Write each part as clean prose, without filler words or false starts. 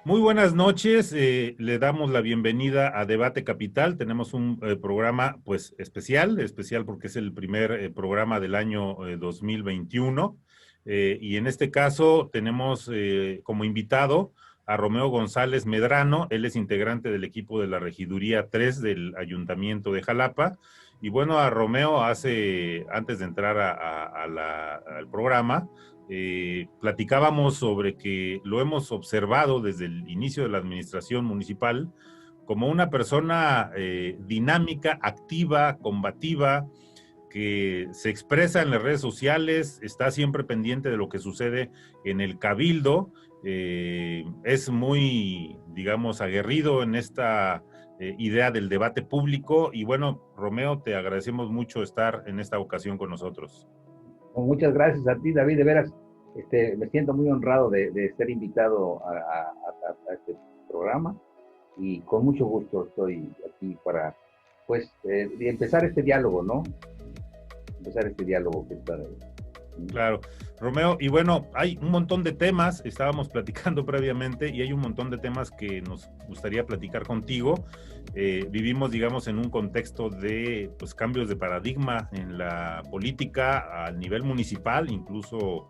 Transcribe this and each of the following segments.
Muy buenas noches, le damos la bienvenida a Debate Capital. Tenemos un programa pues especial porque es el primer programa del año 2021 y en este caso tenemos como invitado a Romeo González Medrano. Él es integrante del equipo de la Regiduría 3 del Ayuntamiento de Jalapa. Y bueno, a Romeo antes de entrar al programa, platicábamos sobre que lo hemos observado desde el inicio de la administración municipal como una persona dinámica, activa, combativa, que se expresa en las redes sociales, está siempre pendiente de lo que sucede en el cabildo, es muy, digamos, aguerrido en esta idea del debate público. Y bueno, Romeo, te agradecemos mucho estar en esta ocasión con nosotros. Muchas gracias a ti, David, de veras, me siento muy honrado de ser invitado a este programa y con mucho gusto estoy aquí para, pues, empezar este diálogo, ¿no? Empezar este diálogo que está ahí. Claro, Romeo, y bueno, hay un montón de temas, estábamos platicando previamente, y hay un montón de temas que nos gustaría platicar contigo. Vivimos, digamos, en un contexto de pues, cambios de paradigma en la política a nivel municipal, incluso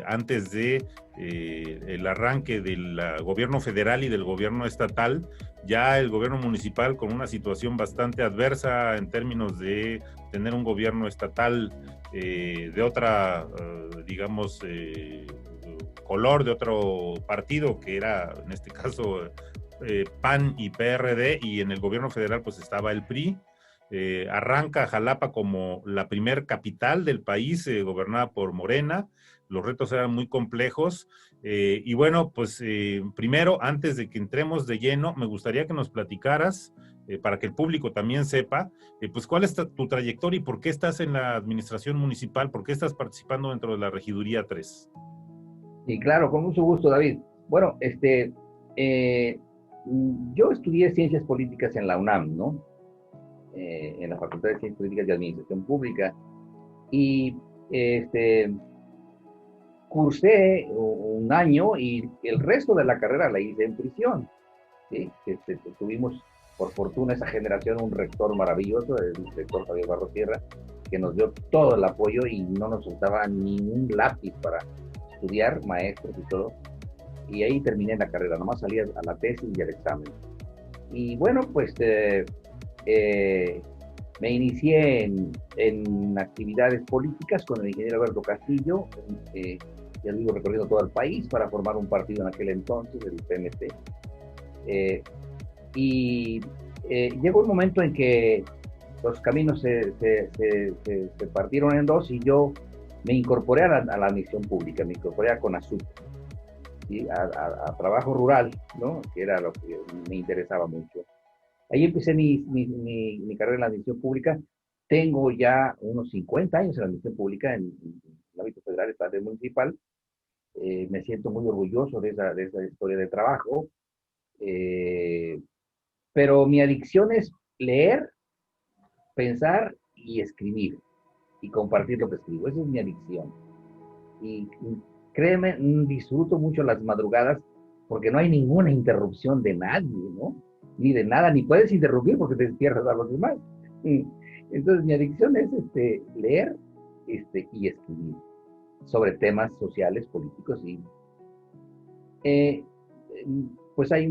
antes de el arranque del gobierno federal y del gobierno estatal, ya el gobierno municipal con una situación bastante adversa en términos de tener un gobierno estatal de otra, digamos, color, de otro partido, que era, en este caso, PAN y PRD, y en el gobierno federal pues estaba el PRI. Arranca Jalapa como la primer capital del país, gobernada por Morena. Los retos eran muy complejos. Y bueno, pues primero, antes de que entremos de lleno, me gustaría que nos platicaras, para que el público también sepa, pues cuál es tu trayectoria y por qué estás en la administración municipal, por qué estás participando dentro de la Regiduría 3. Y claro, con mucho gusto, David. Bueno, yo estudié Ciencias Políticas en la UNAM, ¿no? En la Facultad de Ciencias Políticas y Administración Pública. Y cursé un año y el resto de la carrera la hice en prisión, ¿sí? Tuvimos, por fortuna, esa generación, un rector maravilloso, el rector Javier Barros Sierra, que nos dio todo el apoyo y no nos soltaba ni un lápiz para estudiar, maestros y todo. Y ahí terminé la carrera, nomás salí a la tesis y al examen. Y bueno, pues me inicié en actividades políticas con el ingeniero Alberto Castillo, ya digo, recorriendo todo el país para formar un partido en aquel entonces, el PMT. Llegó un momento en que los caminos se partieron en dos y yo me incorporé a la misión pública, me incorporé a CONASUP, ¿sí? a trabajo rural, ¿no? Que era lo que me interesaba mucho. Ahí empecé mi carrera en la administración pública. Tengo ya unos 50 años en la administración pública en el ámbito federal, estatal, municipal. Me siento muy orgulloso de esa historia de trabajo. Pero mi adicción es leer, pensar y escribir. Y compartir lo que escribo. Esa es mi adicción. Y créeme, disfruto mucho las madrugadas porque no hay ninguna interrupción de nadie, ¿no? Ni de nada, ni puedes interrumpir porque te despiertas a los demás. Entonces mi adicción es leer y escribir sobre temas sociales, políticos y pues hay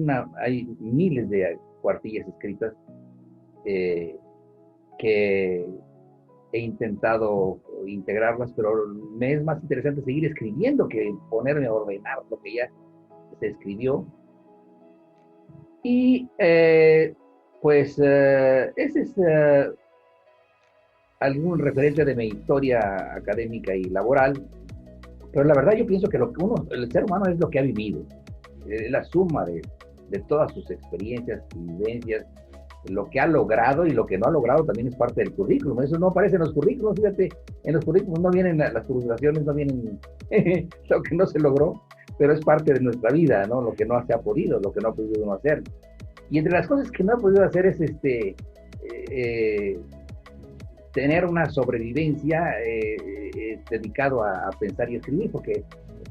miles de cuartillas escritas que he intentado integrarlas, pero me es más interesante seguir escribiendo que ponerme a ordenar lo que ya se escribió. Y pues ese es algún referente de mi historia académica y laboral, pero la verdad yo pienso que el ser humano es lo que ha vivido, la suma de todas sus experiencias y vivencias lo que ha logrado y lo que no ha logrado también es parte del currículum. Eso no aparece en los currículums, fíjate, en los currículums no vienen las frustraciones, no vienen lo que no se logró, pero es parte de nuestra vida, ¿no? Lo que no se ha podido, lo que no ha podido uno hacer. Y entre las cosas que no ha podido hacer es tener una sobrevivencia dedicado a pensar y escribir, porque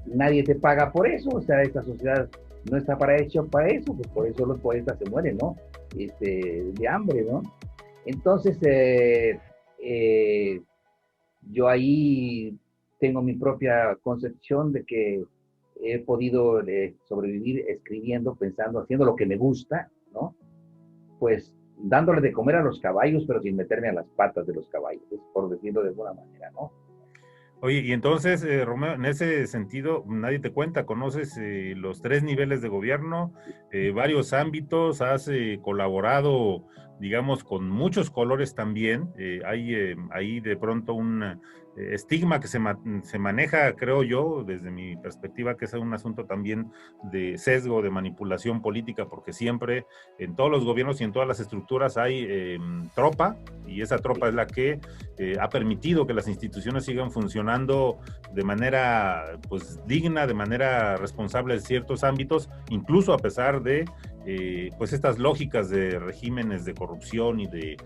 nadie te paga por eso, o sea, esta sociedad no está hecho para eso, pues por eso los poetas se mueren, ¿no? De hambre, ¿no? Entonces, yo ahí tengo mi propia concepción de que he podido sobrevivir escribiendo, pensando, haciendo lo que me gusta, ¿no? Pues dándole de comer a los caballos, pero sin meterme a las patas de los caballos, por decirlo de alguna manera, ¿no? Oye, y entonces, Romeo, en ese sentido, nadie te cuenta, conoces los 3 niveles de gobierno, varios ámbitos, has colaborado, digamos, con muchos colores también. Hay ahí de pronto un estigma que se maneja, creo yo, desde mi perspectiva, que es un asunto también de sesgo, de manipulación política, porque siempre en todos los gobiernos y en todas las estructuras hay tropa, y esa tropa es la que ha permitido que las instituciones sigan funcionando de manera pues digna, de manera responsable en ciertos ámbitos, incluso a pesar de pues estas lógicas de regímenes de corrupción y de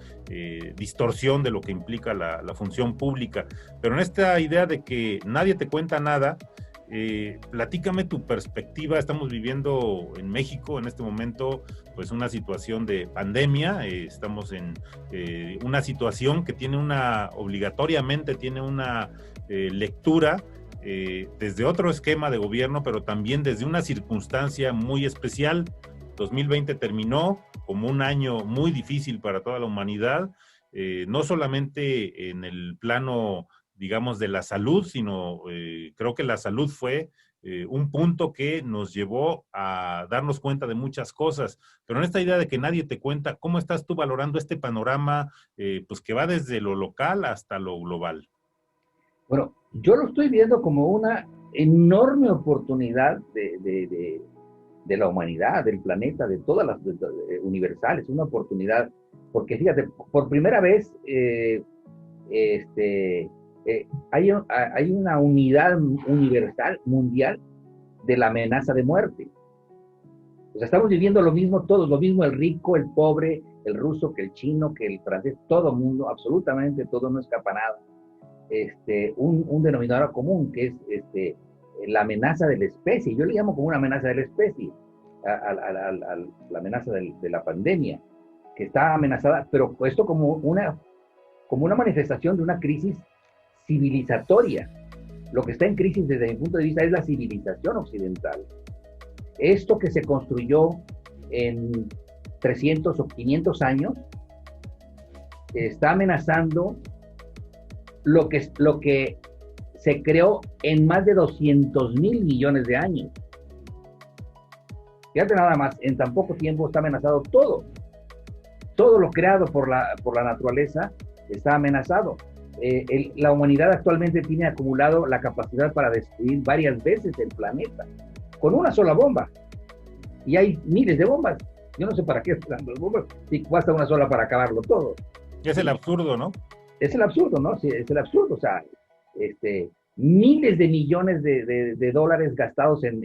distorsión de lo que implica la función pública. Pero en esta idea de que nadie te cuenta nada, platícame tu perspectiva. Estamos viviendo en México en este momento pues una situación de pandemia, estamos en una situación que tiene obligatoriamente tiene una lectura desde otro esquema de gobierno, pero también desde una circunstancia muy especial. 2020 terminó como un año muy difícil para toda la humanidad, no solamente en el plano, digamos, de la salud, sino creo que la salud fue un punto que nos llevó a darnos cuenta de muchas cosas. Pero en esta idea de que nadie te cuenta, ¿cómo estás tú valorando este panorama pues que va desde lo local hasta lo global? Bueno, yo lo estoy viendo como una enorme oportunidad de la humanidad, del planeta, de todas las universales, una oportunidad, porque fíjate, por primera vez hay una unidad universal, mundial, de la amenaza de muerte. O sea, estamos viviendo lo mismo todos, lo mismo el rico, el pobre, el ruso, que el chino, que el francés, todo el mundo, absolutamente todo, no escapa nada. Un denominador común, que es la amenaza de la especie. Yo le llamo como una amenaza de la especie a la amenaza de la pandemia, que está amenazada, pero esto como una manifestación de una crisis civilizatoria. Lo que está en crisis desde mi punto de vista es la civilización occidental. Esto que se construyó en 300 o 500 años está amenazando lo que se creó en más de 200,000 millones de años. Fíjate nada más, en tan poco tiempo está amenazado todo. Todo lo creado por la naturaleza está amenazado. La humanidad actualmente tiene acumulado la capacidad para destruir varias veces el planeta con una sola bomba. Y hay miles de bombas. Yo no sé para qué están las bombas, si basta una sola para acabarlo todo. Es el absurdo, ¿no? Es el absurdo, ¿no? Sí, es el absurdo. O sea, miles de millones de dólares gastados en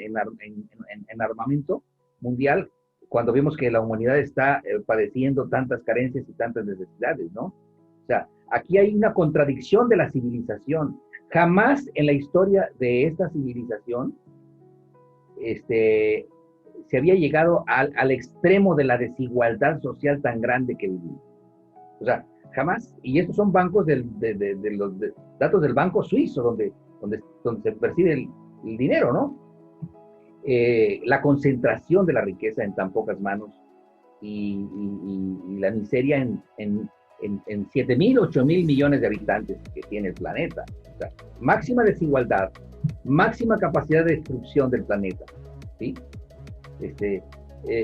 armamento mundial, cuando vemos que la humanidad está padeciendo tantas carencias y tantas necesidades, ¿no? O sea, aquí hay una contradicción de la civilización. Jamás en la historia de esta civilización se había llegado al extremo de la desigualdad social tan grande que vivimos. O sea, jamás. Y estos son bancos de los datos del Banco Suizo, donde se percibe el dinero, ¿no? La concentración de la riqueza en tan pocas manos y la miseria en 7,000, 8,000 millones de habitantes que tiene el planeta. O sea, máxima desigualdad, máxima capacidad de destrucción del planeta, ¿sí?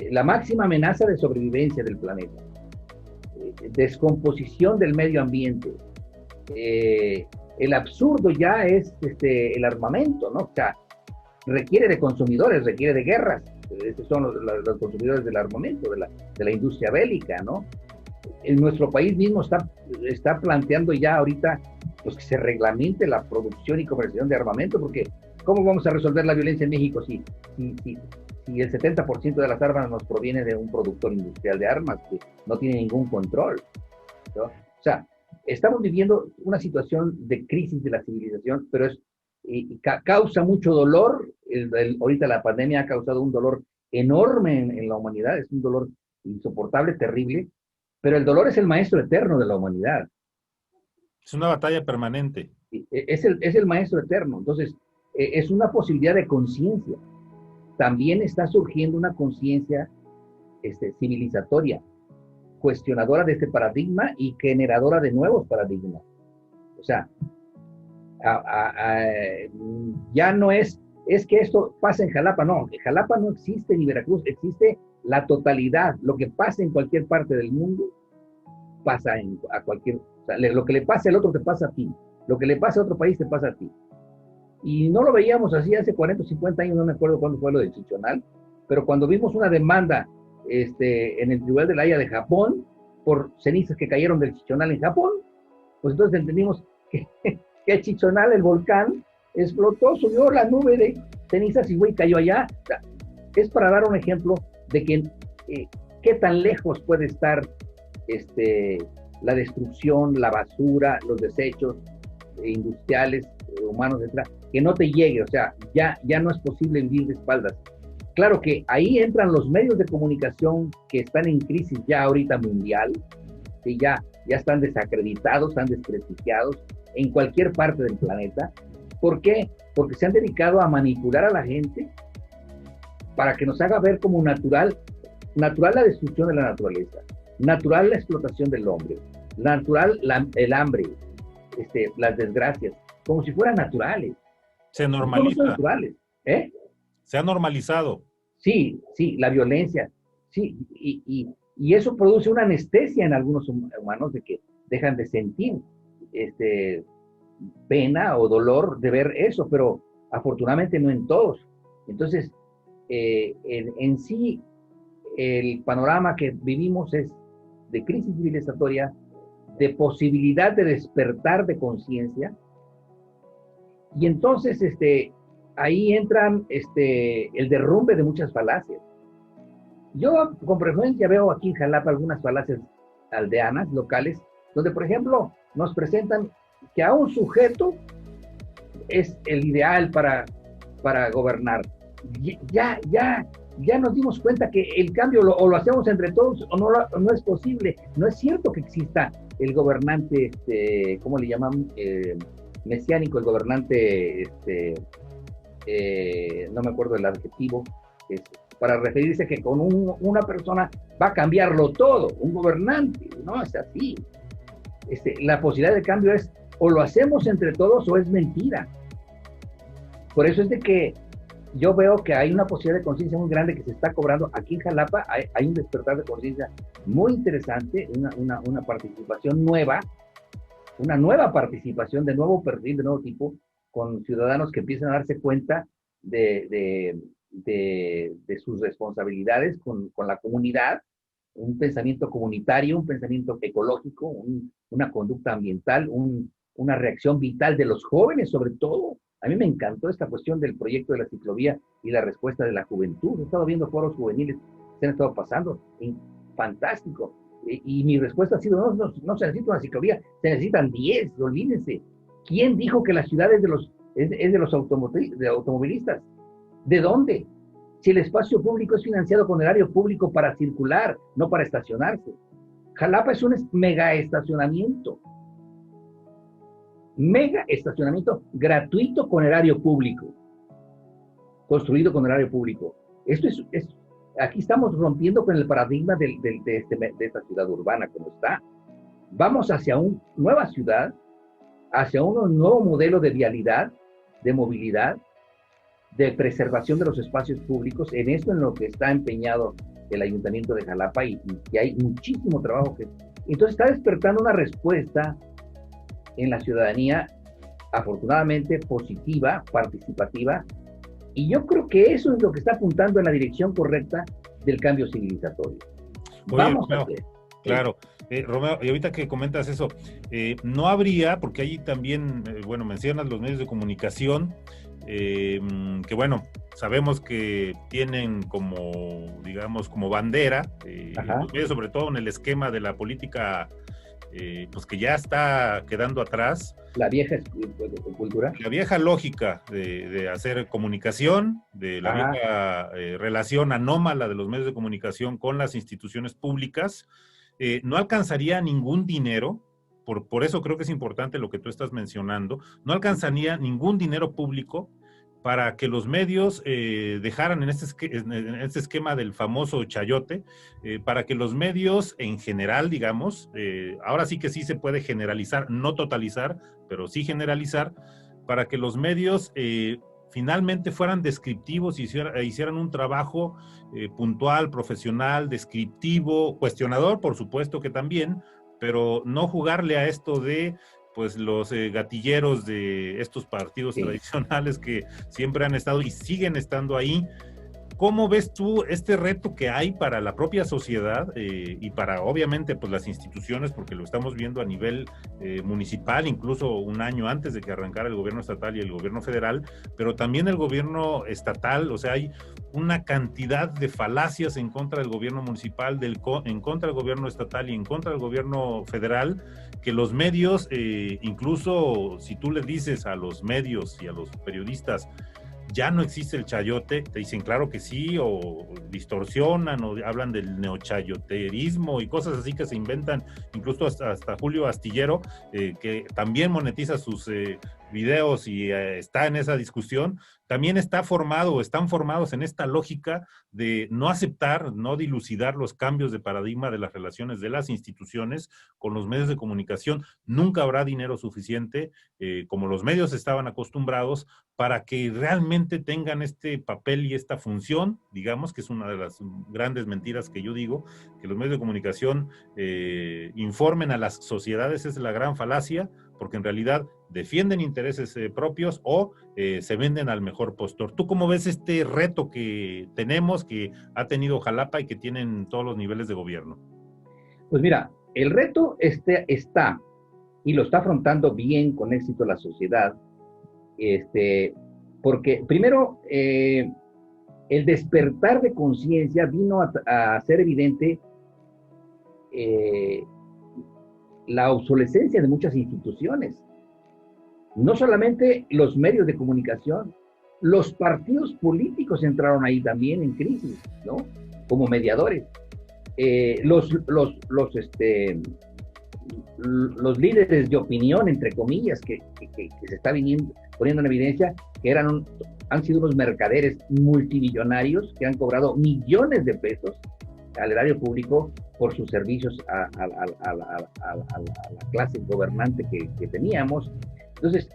La máxima amenaza de sobrevivencia del planeta, descomposición del medio ambiente. El absurdo ya es el armamento, ¿no? O sea, requiere de consumidores, requiere de guerras. Estos son los consumidores del armamento, de la industria bélica, ¿no? en nuestro país mismo está planteando ya ahorita pues, que se reglamente la producción y comercialización de armamento, porque ¿cómo vamos a resolver la violencia en México si el 70% de las armas nos proviene de un productor industrial de armas que no tiene ningún control, ¿no? O sea, estamos viviendo una situación de crisis de la civilización, pero causa mucho dolor. Ahorita la pandemia ha causado un dolor enorme en la humanidad, es un dolor insoportable, terrible, pero el dolor es el maestro eterno de la humanidad. Es una batalla permanente. Es el maestro eterno. Entonces, es una posibilidad de conciencia. También está surgiendo una conciencia civilizatoria, cuestionadora de este paradigma y generadora de nuevos paradigmas. O sea, ya no es que esto pasa en Jalapa, no, en Jalapa no existe ni Veracruz, existe la totalidad. Lo que pasa en cualquier parte del mundo pasa a cualquier, o sea, lo que le pasa al otro te pasa a ti, lo que le pasa a otro país te pasa a ti. Y no lo veíamos así hace 40 o 50 años, no me acuerdo cuándo fue lo de Chichonal, pero cuando vimos una demanda en el Tribunal de la Haya de Japón por cenizas que cayeron del Chichonal en Japón, pues entonces entendimos que Chichonal, el volcán, explotó, subió la nube de cenizas y cayó allá. O sea, es para dar un ejemplo de que qué tan lejos puede estar la destrucción, la basura, los desechos industriales, humanos, etcétera, que no te llegue. O sea, ya no es posible vivir de espaldas. Claro que ahí entran los medios de comunicación que están en crisis ya ahorita mundial, que ya están desacreditados, están desprestigiados en cualquier parte del planeta. ¿Por qué? Porque se han dedicado a manipular a la gente para que nos haga ver como natural la destrucción de la naturaleza, natural la explotación del hombre, natural el hambre, las desgracias, como si fueran naturales. Se normaliza. No son naturales, ¿eh? Se ha normalizado. Sí, la violencia, sí, y eso produce una anestesia en algunos humanos de que dejan de sentir pena o dolor de ver eso, pero afortunadamente no en todos. Entonces, en sí, el panorama que vivimos es de crisis civilizatoria, de posibilidad de despertar de conciencia, y entonces ahí entran el derrumbe de muchas falacias. Yo con frecuencia veo aquí en Jalapa algunas falacias aldeanas, locales, donde por ejemplo nos presentan que a un sujeto es el ideal para gobernar. Ya nos dimos cuenta que el cambio o lo hacemos entre todos o no es posible. No es cierto que exista el gobernante, ¿cómo le llaman? Mesiánico, el gobernante, no me acuerdo el adjetivo, para referirse que con una persona va a cambiarlo todo, un gobernante. No es así. La posibilidad de cambio es o lo hacemos entre todos o es mentira. Por eso es de que yo veo que hay una posibilidad de conciencia muy grande que se está cobrando. Aquí en Jalapa hay un despertar de conciencia muy interesante, una participación nueva, una nueva participación de nuevo perfil, de nuevo tipo, con ciudadanos que empiezan a darse cuenta de sus responsabilidades con la comunidad, un pensamiento comunitario, un pensamiento ecológico, una conducta ambiental, una reacción vital de los jóvenes sobre todo. A mí me encantó esta cuestión del proyecto de la ciclovía y la respuesta de la juventud. He estado viendo foros juveniles que se han estado pasando, fantástico. Y mi respuesta ha sido, no se necesita una ciclovía, se necesitan 10, olvídense. ¿Quién dijo que la ciudad es de los automovilistas? ¿De dónde? Si el espacio público es financiado con erario público para circular, no para estacionarse. Jalapa es un mega estacionamiento gratuito con erario público, construido con erario público. Esto aquí estamos rompiendo con el paradigma de esta ciudad urbana como está. Vamos hacia una nueva ciudad, hacia un nuevo modelo de vialidad, de movilidad, de preservación de los espacios públicos. En esto en lo que está empeñado el Ayuntamiento de Jalapa y hay muchísimo trabajo entonces está despertando una respuesta en la ciudadanía, afortunadamente positiva, participativa, y yo creo que eso es lo que está apuntando en la dirección correcta del cambio civilizatorio. Oye, Vamos a ver. Claro. Romeo, y ahorita que comentas eso, no habría, porque ahí también, bueno, mencionas los medios de comunicación, que bueno, sabemos que tienen como, digamos, como bandera, los medios, sobre todo en el esquema de la política, pues que ya está quedando atrás. La vieja cultura. La vieja lógica de hacer comunicación, de la vieja relación anómala de los medios de comunicación con las instituciones públicas, no alcanzaría ningún dinero, por eso creo que es importante lo que tú estás mencionando, no alcanzaría ningún dinero público para que los medios dejaran en este esquema del famoso chayote, para que los medios en general, digamos, ahora sí que sí se puede generalizar, no totalizar, pero sí generalizar, para que los medios finalmente fueran descriptivos y hicieran un trabajo puntual, profesional, descriptivo, cuestionador, por supuesto que también, pero no jugarle a esto de pues los gatilleros de estos partidos tradicionales que siempre han estado y siguen estando ahí. ¿Cómo ves tú este reto que hay para la propia sociedad y para obviamente pues las instituciones, porque lo estamos viendo a nivel municipal, incluso un año antes de que arrancara el gobierno estatal y el gobierno federal, pero también el gobierno estatal? O sea, hay una cantidad de falacias en contra del gobierno municipal, en contra del gobierno estatal y en contra del gobierno federal, que los medios, incluso si tú le dices a los medios y a los periodistas, ya no existe el chayote, te dicen claro que sí, o distorsionan, o hablan del neochayoterismo y cosas así que se inventan, incluso hasta Julio Astillero, que también monetiza sus videos y está en esa discusión, también están formados en esta lógica de no aceptar, no dilucidar los cambios de paradigma de las relaciones de las instituciones con los medios de comunicación. Nunca habrá dinero suficiente, como los medios estaban acostumbrados, para que realmente tengan este papel y esta función, digamos, que es una de las grandes mentiras que yo digo, que los medios de comunicación informen a las sociedades, es la gran falacia, porque en realidad defienden intereses propios o se venden al mejor postor. ¿Tú cómo ves este reto que tenemos, que ha tenido Jalapa y que tienen todos los niveles de gobierno? Pues mira, el reto está, y lo está afrontando bien, con éxito la sociedad, porque primero el despertar de conciencia vino a ser evidente la obsolescencia de muchas instituciones. No solamente los medios de comunicación, los partidos políticos entraron ahí también en crisis, ¿no? Como mediadores. Los líderes de opinión, entre comillas, que se está poniendo en evidencia, que han sido unos mercaderes multimillonarios que han cobrado millones de pesos al erario público por sus servicios a la clase gobernante que teníamos. Entonces,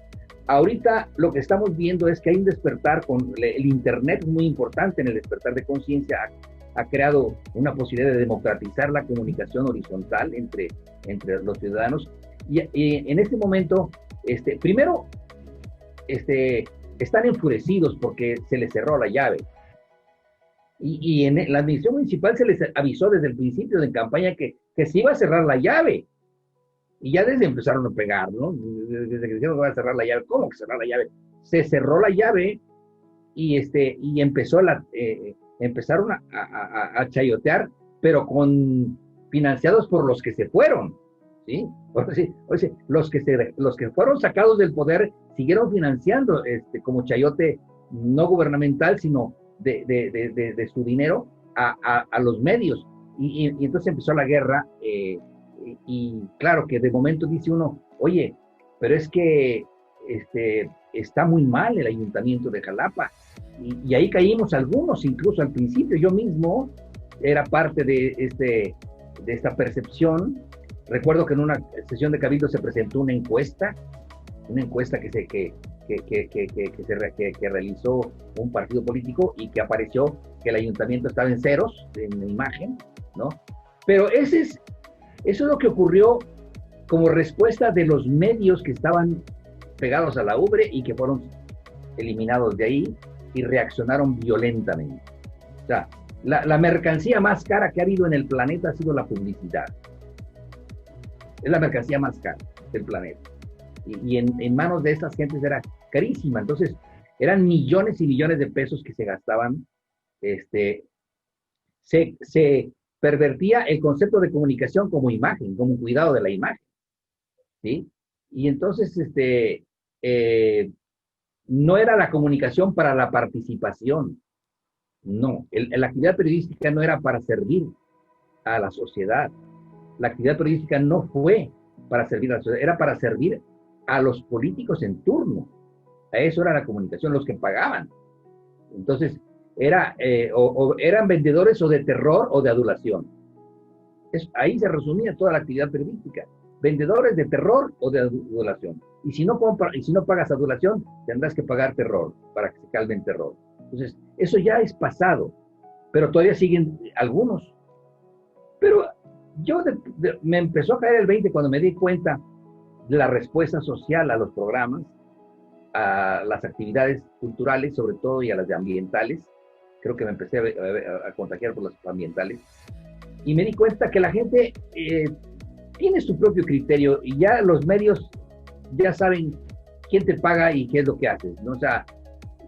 ahorita lo que estamos viendo es que hay un despertar con el Internet, muy importante en el despertar de conciencia. Ha creado una posibilidad de democratizar la comunicación horizontal entre los ciudadanos. Y en este momento, primero, están enfurecidos porque se les cerró la llave. Y en la administración municipal se les avisó desde el principio de campaña que se iba a cerrar la llave. Y ya desde empezaron a pegar, ¿no? Desde que dijeron que iba a cerrar la llave. ¿Cómo que cerrar la llave? Se cerró la llave y empezaron a chayotear, pero financiados por los que se fueron, ¿sí? O sea, los que fueron sacados del poder siguieron financiando como chayote no gubernamental, sino de su dinero a los medios. Y entonces empezó la guerra, y claro que de momento dice uno, oye, pero es que está muy mal el ayuntamiento de Jalapa. Y ahí caímos algunos, incluso al principio. Yo mismo era parte de esta percepción. Recuerdo que en una sesión de Cabildo se presentó una encuesta que realizó un partido político y que apareció que el ayuntamiento estaba en ceros en imagen, ¿no? Pero eso es lo que ocurrió como respuesta de los medios que estaban pegados a la ubre y que fueron eliminados de ahí y reaccionaron violentamente. O sea, la mercancía más cara que ha habido en el planeta ha sido la publicidad. Es la mercancía más cara del planeta. Y en manos de esas gentes era carísima. Entonces, eran millones y millones de pesos que se gastaban. Se pervertía el concepto de comunicación como imagen, como cuidado de la imagen, ¿sí? Y entonces, no era la comunicación para la participación, no. La actividad periodística no era para servir a la sociedad. La actividad periodística no fue para servir a la sociedad, era para servir a los políticos en turno. A eso era la comunicación, los que pagaban. Entonces, o eran vendedores o de terror o de adulación. Ahí se resumía toda la actividad periodística. Vendedores de terror o de adulación. Y si no pagas adulación, tendrás que pagar terror para que se calme el terror. Entonces, eso ya es pasado, pero todavía siguen algunos. Pero me empezó a caer el 20 cuando me di cuenta de la respuesta social a los programas, a las actividades culturales, sobre todo, y a las ambientales. Creo que me empecé a contagiar por las ambientales. Y me di cuenta que la gente tiene su propio criterio y ya los medios ya saben quién te paga y qué es lo que haces, ¿no? O sea,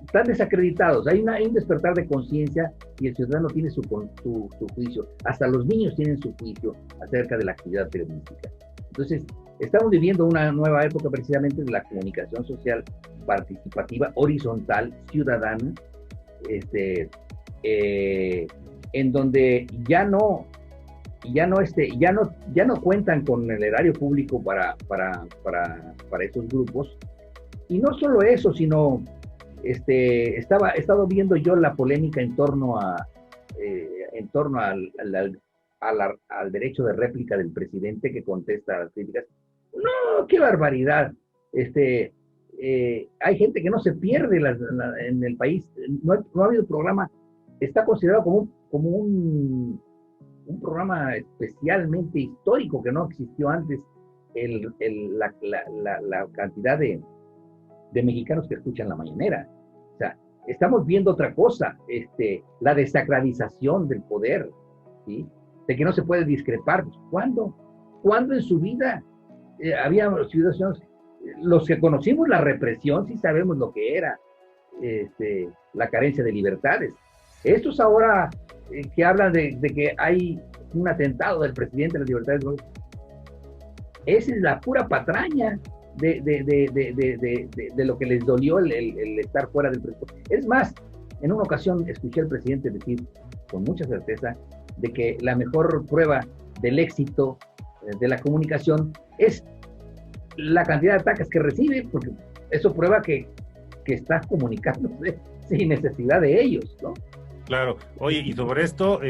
están desacreditados. Hay un despertar de conciencia y el ciudadano tiene su juicio. Hasta los niños tienen su juicio acerca de la actividad periodística. Entonces, estamos viviendo una nueva época precisamente de la comunicación social participativa, horizontal, ciudadana, en donde ya no cuentan con el erario público para esos grupos. Y no solo eso, sino he estado viendo yo la polémica en torno al derecho de réplica del presidente que contesta a las críticas. ¡No, qué barbaridad! Hay gente que no se pierde en el país. No ha habido programa. Está considerado como un programa especialmente histórico que no existió antes. La cantidad de mexicanos que escuchan la mañanera. O sea, estamos viendo otra cosa, la desacralización del poder, ¿sí? De que no se puede discrepar. ¿Cuándo en su vida había situaciones? Los que conocimos la represión sí sabemos lo que era la carencia de libertades. Estos ahora que hablan de que hay un atentado del presidente de las libertades, esa es la pura patraña de lo que les dolió el estar fuera del presupuesto. Es más, en una ocasión escuché al presidente decir con mucha certeza de que la mejor prueba del éxito de la comunicación es la cantidad de ataques que recibe, porque eso prueba que está comunicándose sin necesidad de ellos, ¿no? Claro. Oye, y sobre esto,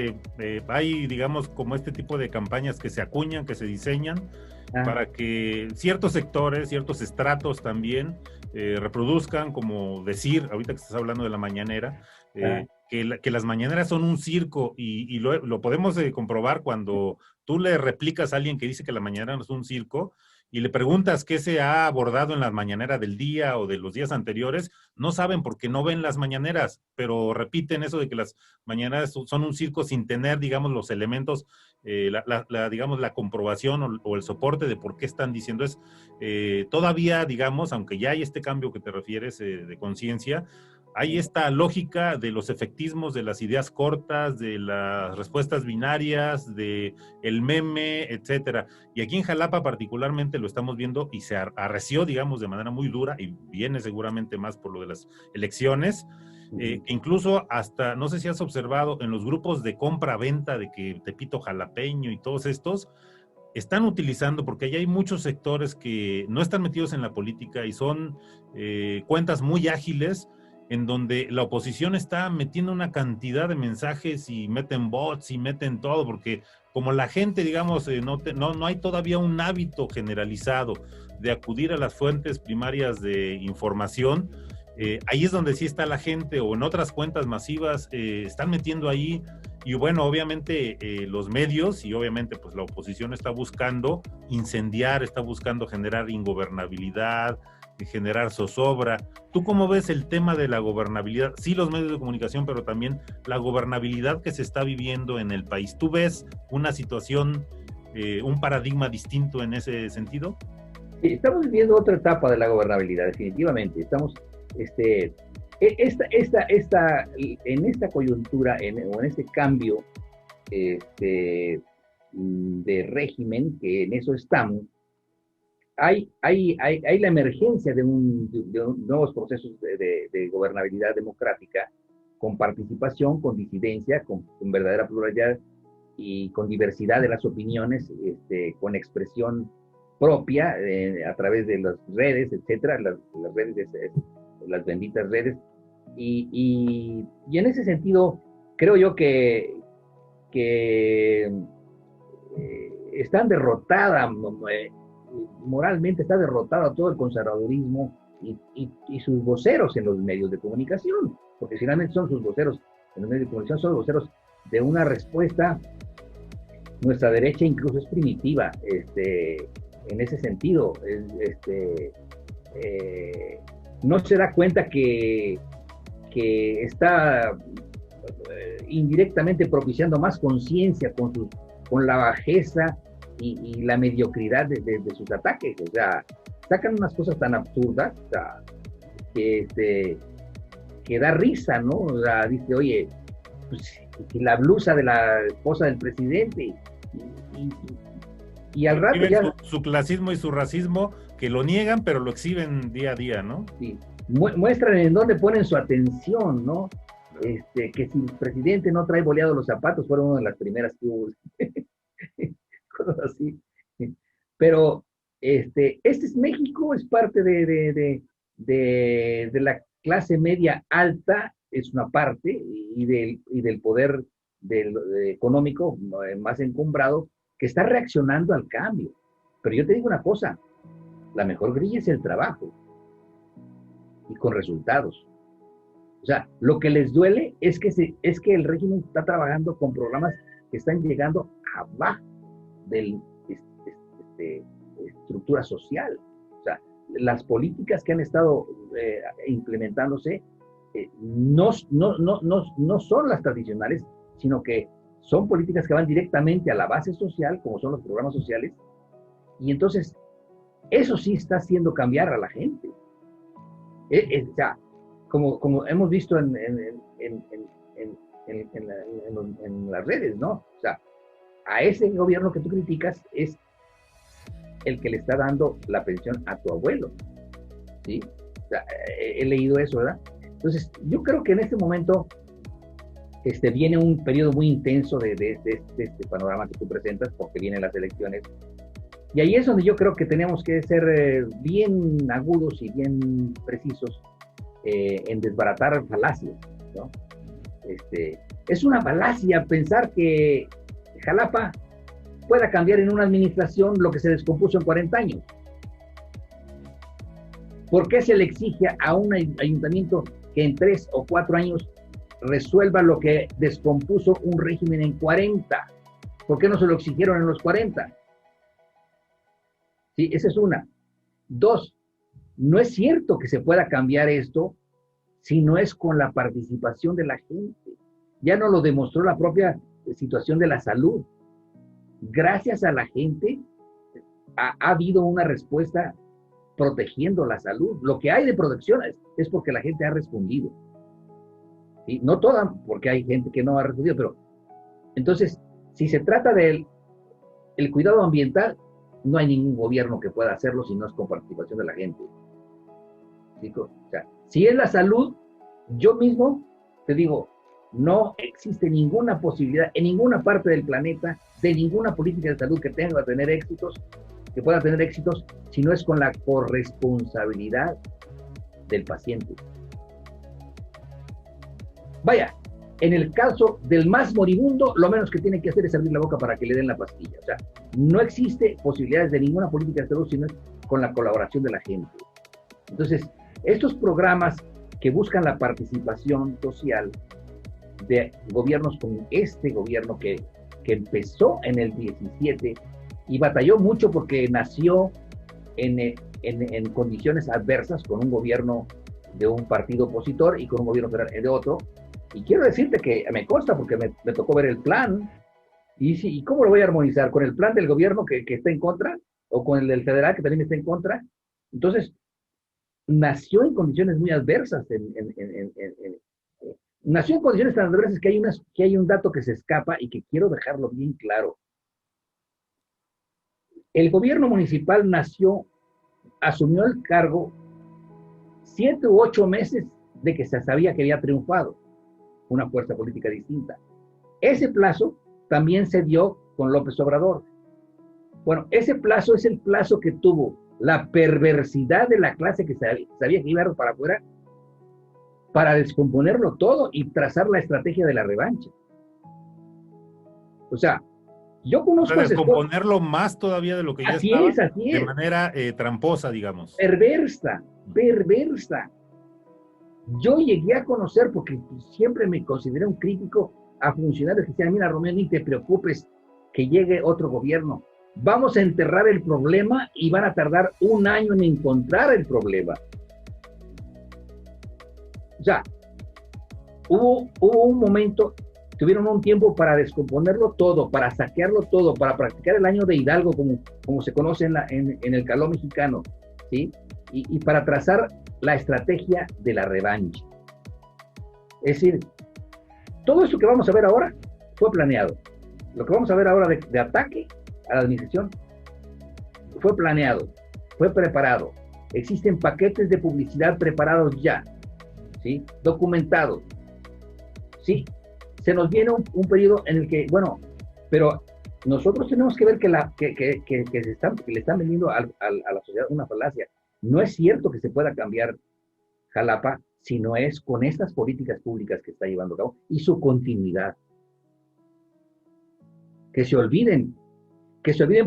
hay, digamos, como este tipo de campañas que se acuñan, que se diseñan, para que ciertos sectores, ciertos estratos también reproduzcan, como decir, ahorita que estás hablando de la mañanera, que las mañaneras son un circo, y lo podemos comprobar cuando tú le replicas a alguien que dice que la mañanera no es un circo, y le preguntas qué se ha abordado en la mañanera del día o de los días anteriores, no saben porque no ven las mañaneras, pero repiten eso de que las mañaneras son un circo sin tener, digamos, los elementos, digamos, la comprobación o el soporte de por qué están diciendo es todavía, digamos, aunque ya hay este cambio que te refieres de conciencia, hay esta lógica de los efectismos, de las ideas cortas, de las respuestas binarias, de el meme, etcétera. Y aquí en Jalapa particularmente lo estamos viendo y se arreció, digamos, de manera muy dura, y viene seguramente más por lo de las elecciones, incluso hasta, no sé si has observado, en los grupos de compra-venta de que Tepito Jalapeño y todos estos, están utilizando, porque allá hay muchos sectores que no están metidos en la política y son cuentas muy ágiles, en donde la oposición está metiendo una cantidad de mensajes y meten bots y meten todo, porque como la gente, digamos, no hay todavía un hábito generalizado de acudir a las fuentes primarias de información, ahí es donde sí está la gente, o en otras cuentas masivas están metiendo ahí, y bueno, obviamente los medios y obviamente pues la oposición está buscando incendiar, está buscando generar ingobernabilidad, generar zozobra. ¿Tú cómo ves el tema de la gobernabilidad? Sí, los medios de comunicación, pero también la gobernabilidad que se está viviendo en el país. ¿Tú ves una situación un paradigma distinto en ese sentido? Estamos viviendo otra etapa de la gobernabilidad, definitivamente. Estamos, en esta coyuntura, o en este cambio de régimen, que en eso estamos, hay la emergencia de nuevos procesos de gobernabilidad democrática, con participación, con disidencia, con verdadera pluralidad y con diversidad de las opiniones, con expresión propia a través de las redes, etcétera, las redes, las benditas redes. Y en ese sentido, creo yo que están derrotada, moralmente está derrotado todo el conservadurismo y sus voceros en los medios de comunicación, porque finalmente son sus voceros en los medios de comunicación, son los voceros de una respuesta. Nuestra derecha incluso es primitiva, en ese sentido, no se da cuenta que está indirectamente propiciando más conciencia con la bajeza y la mediocridad de sus ataques. O sea, sacan unas cosas tan absurdas, o sea, que da risa, ¿no? O sea, dice, oye, pues, la blusa de la esposa del presidente, y al rato ya... Su clasismo y su racismo, que lo niegan, pero lo exhiben día a día, ¿no? Sí. Muestran en dónde ponen su atención, ¿no? Que si el presidente no trae boleados los zapatos, fueron una de las primeras que hubo. Cosas así. Pero este es México, es parte de la clase media alta, es una parte, y del poder económico más encumbrado, que está reaccionando al cambio. Pero yo te digo una cosa, la mejor grilla es el trabajo, y con resultados. O sea, lo que les duele es que el régimen está trabajando con programas que están llegando abajo de estructura social. O sea, las políticas que han estado implementándose no son las tradicionales, sino que son políticas que van directamente a la base social, como son los programas sociales, y entonces eso sí está haciendo cambiar a la gente. O sea, como hemos visto en las redes, ¿no? O sea, a ese gobierno que tú criticas es el que le está dando la pensión a tu abuelo, ¿sí? O sea, he leído eso, ¿verdad? Entonces, yo creo que en este momento viene un periodo muy intenso de este panorama que tú presentas, porque vienen las elecciones. Y ahí es donde yo creo que tenemos que ser bien agudos y bien precisos en desbaratar falacias, ¿no? Es una falacia pensar que Jalapa pueda cambiar en una administración lo que se descompuso en 40 años. ¿Por qué se le exige a un ayuntamiento que en 3 o 4 años resuelva lo que descompuso un régimen en 40? ¿Por qué no se lo exigieron en los 40? Sí, esa es una. 2, no es cierto que se pueda cambiar esto si no es con la participación de la gente. Ya nos lo demostró la propia situación de la salud. Gracias a la gente ha habido una respuesta protegiendo la salud. Lo que hay de protección es porque la gente ha respondido. ¿Sí? No toda, porque hay gente que no ha respondido, pero entonces, si se trata del cuidado ambiental, no hay ningún gobierno que pueda hacerlo si no es con participación de la gente. ¿Sí? O sea, si es la salud, yo mismo te digo, no existe ninguna posibilidad en ninguna parte del planeta de ninguna política de salud que pueda tener éxitos, si no es con la corresponsabilidad del paciente. Vaya, en el caso del más moribundo, lo menos que tiene que hacer es abrir la boca para que le den la pastilla. O sea, no existe posibilidades de ninguna política de salud si no es con la colaboración de la gente. Entonces, estos programas que buscan la participación social de gobiernos como este gobierno que empezó en el 17 y batalló mucho porque nació en condiciones adversas, con un gobierno de un partido opositor y con un gobierno federal de otro. Y quiero decirte que me consta, porque me tocó ver el plan, ¿Y, sí, ¿y cómo lo voy a armonizar? ¿Con el plan del gobierno que está en contra? ¿O con el del federal que también está en contra? Entonces, nació en condiciones muy adversas. Nació en condiciones tan adversas que hay un dato que se escapa y que quiero dejarlo bien claro. El gobierno municipal asumió el cargo 7 u 8 meses de que se sabía que había triunfado una fuerza política distinta. Ese plazo también se dio con López Obrador. Bueno, ese plazo es el plazo que tuvo la perversidad de la clase que sabía que iba a ir para afuera para descomponerlo todo y trazar la estrategia de la revancha. O sea, yo conozco para descomponerlo más todavía de lo que ya estaba, así es. De manera tramposa, digamos. Perversa. Yo llegué a conocer, porque siempre me consideré un crítico a funcionarios que decían, mira, Romeo, ni te preocupes que llegue otro gobierno. Vamos a enterrar el problema y van a tardar 1 año en encontrar el problema. O sea, hubo un momento, tuvieron un tiempo para descomponerlo todo, para saquearlo todo, para practicar el año de Hidalgo, como se conoce en el caló mexicano, ¿sí? Y para trazar la estrategia de la revancha. Es decir, todo eso que vamos a ver ahora fue planeado. Lo que vamos a ver ahora de ataque a la administración fue planeado, fue preparado. Existen paquetes de publicidad preparados ya, ¿sí? Documentados. Sí, se nos viene un periodo en el que, bueno, pero nosotros tenemos que ver que le están vendiendo a la sociedad una falacia. No es cierto que se pueda cambiar Jalapa si no es con estas políticas públicas que está llevando a cabo y su continuidad. Que se olviden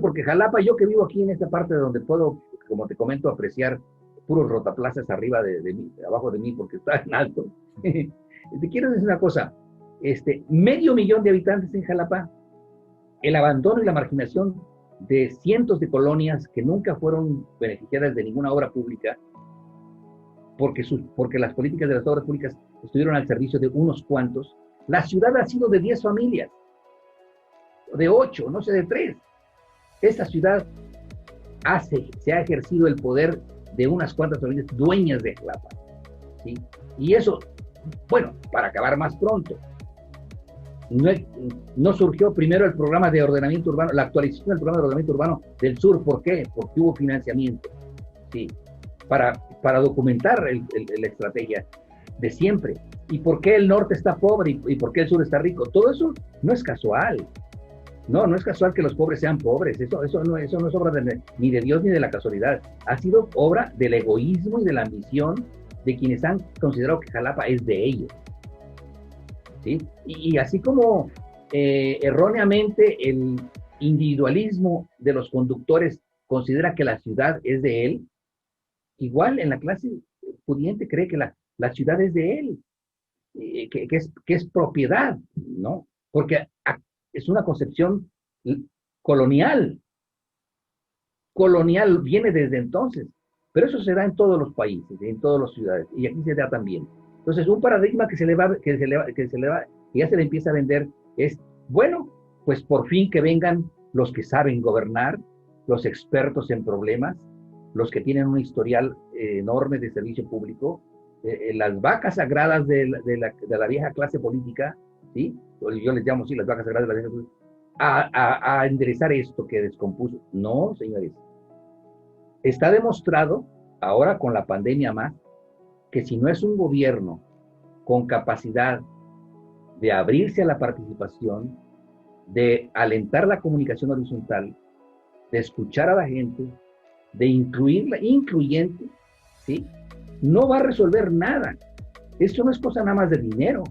porque Jalapa, yo que vivo aquí en esta parte donde puedo, como te comento, apreciar puros rotaplazas arriba de mí, abajo de mí, porque está en alto. Te quiero decir una cosa, 500,000 de habitantes en Jalapa, el abandono y la marginación de cientos de colonias que nunca fueron beneficiadas de ninguna obra pública, porque las políticas de las obras públicas estuvieron al servicio de unos cuantos. La ciudad ha sido de 10 familias, de 8, no sé, de 3. Esta ciudad se ha ejercido el poder de unas cuantas familias dueñas de Jalapa, ¿sí? Y eso, bueno, para acabar más pronto, no surgió primero el programa de ordenamiento urbano, la actualización del programa de ordenamiento urbano del sur. ¿Por qué? Porque hubo financiamiento, ¿sí? Para documentar la estrategia de siempre. ¿Y por qué el norte está pobre y por qué el sur está rico? Todo eso no es casual. No es casual que los pobres sean pobres. Eso no es obra ni de Dios ni de la casualidad. Ha sido obra del egoísmo y de la ambición de quienes han considerado que Jalapa es de ellos, ¿sí? Y así como erróneamente el individualismo de los conductores considera que la ciudad es de él, igual en la clase pudiente cree que la ciudad es de él, que es propiedad, ¿no? Porque es una concepción colonial, viene desde entonces, pero eso se da en todos los países, en todas las ciudades, y aquí se da también. Entonces, un paradigma que ya se le empieza a vender es, bueno, pues por fin que vengan los que saben gobernar, los expertos en problemas, los que tienen un historial enorme de servicio público, las vacas sagradas de la vieja clase política, ¿sí? Yo les llamo así, las vacas sagradas de la vieja clase política, a enderezar esto que descompuso. No, señores. Está demostrado, ahora con la pandemia más, que si no es un gobierno con capacidad de abrirse a la participación, de alentar la comunicación horizontal, de escuchar a la gente, de incluirla, incluyente, ¿sí? No va a resolver nada. Esto no es cosa nada más de dinero.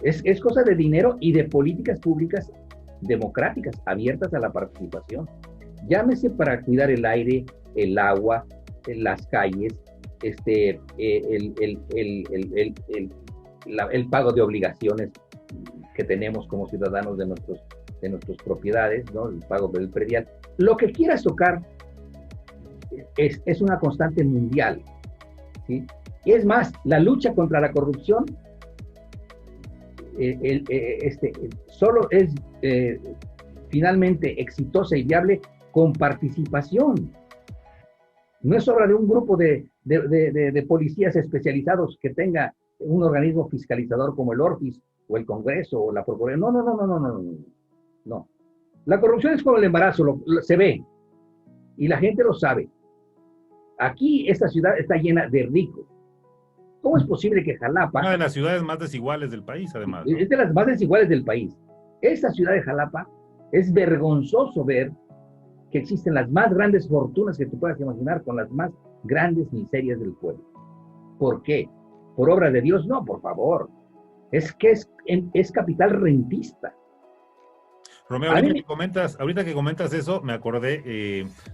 Es cosa de dinero y de políticas públicas democráticas, abiertas a la participación. Llámese para cuidar el aire, el agua, las calles, el pago de obligaciones que tenemos como ciudadanos de nuestras propiedades, ¿no? El pago del predial. Lo que quieras tocar es una constante mundial, ¿sí? Y es más, la lucha contra la corrupción solo es finalmente exitosa y viable con participación. No es obra de un grupo de policías especializados que tenga un organismo fiscalizador como el ORFIS o el Congreso o la Procuraduría. No. La corrupción es como el embarazo, se ve y la gente lo sabe. Aquí esta ciudad está llena de ricos. ¿Cómo es posible que Jalapa... Una de las ciudades más desiguales del país, además, ¿no? Es de las más desiguales del país. Esta ciudad de Jalapa, es vergonzoso ver que existen las más grandes fortunas que tú puedas imaginar con las más grandes miserias del pueblo. ¿Por qué? ¿Por obra de Dios? No, por favor. Es que es capital rentista. Romeo, ahorita que comentas eso, me acordé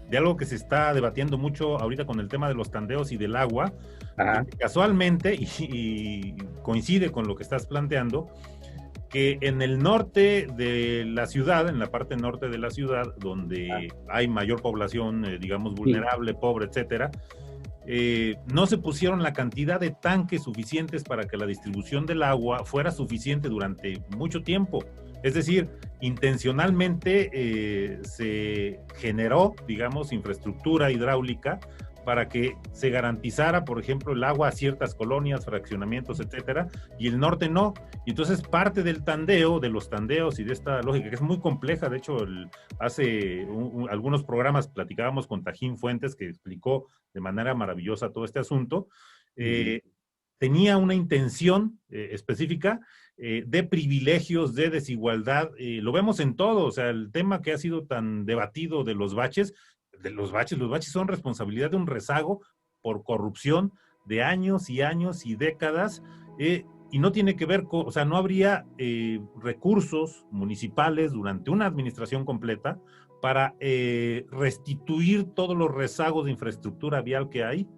de algo que se está debatiendo mucho ahorita con el tema de los tandeos y del agua. Casualmente, y coincide con lo que estás planteando, que en el norte de la ciudad, en la parte norte de la ciudad, donde hay mayor población, digamos, vulnerable, pobre, etcétera, no se pusieron la cantidad de tanques suficientes para que la distribución del agua fuera suficiente durante mucho tiempo. Es decir, intencionalmente se generó, digamos, infraestructura hidráulica para que se garantizara, por ejemplo, el agua a ciertas colonias, fraccionamientos, etcétera, y el norte no. Y entonces parte del tandeo, de los tandeos y de esta lógica, que es muy compleja, de hecho, hace algunos programas platicábamos con Tajín Fuentes, que explicó de manera maravillosa todo este asunto, tenía una intención específica de privilegios, de desigualdad. Lo vemos en todo, o sea, el tema que ha sido tan debatido de los baches, los baches son responsabilidad de un rezago por corrupción de años y años y décadas, y no tiene que ver con, o sea, no habría recursos municipales durante una administración completa para restituir todos los rezagos de infraestructura vial que hay,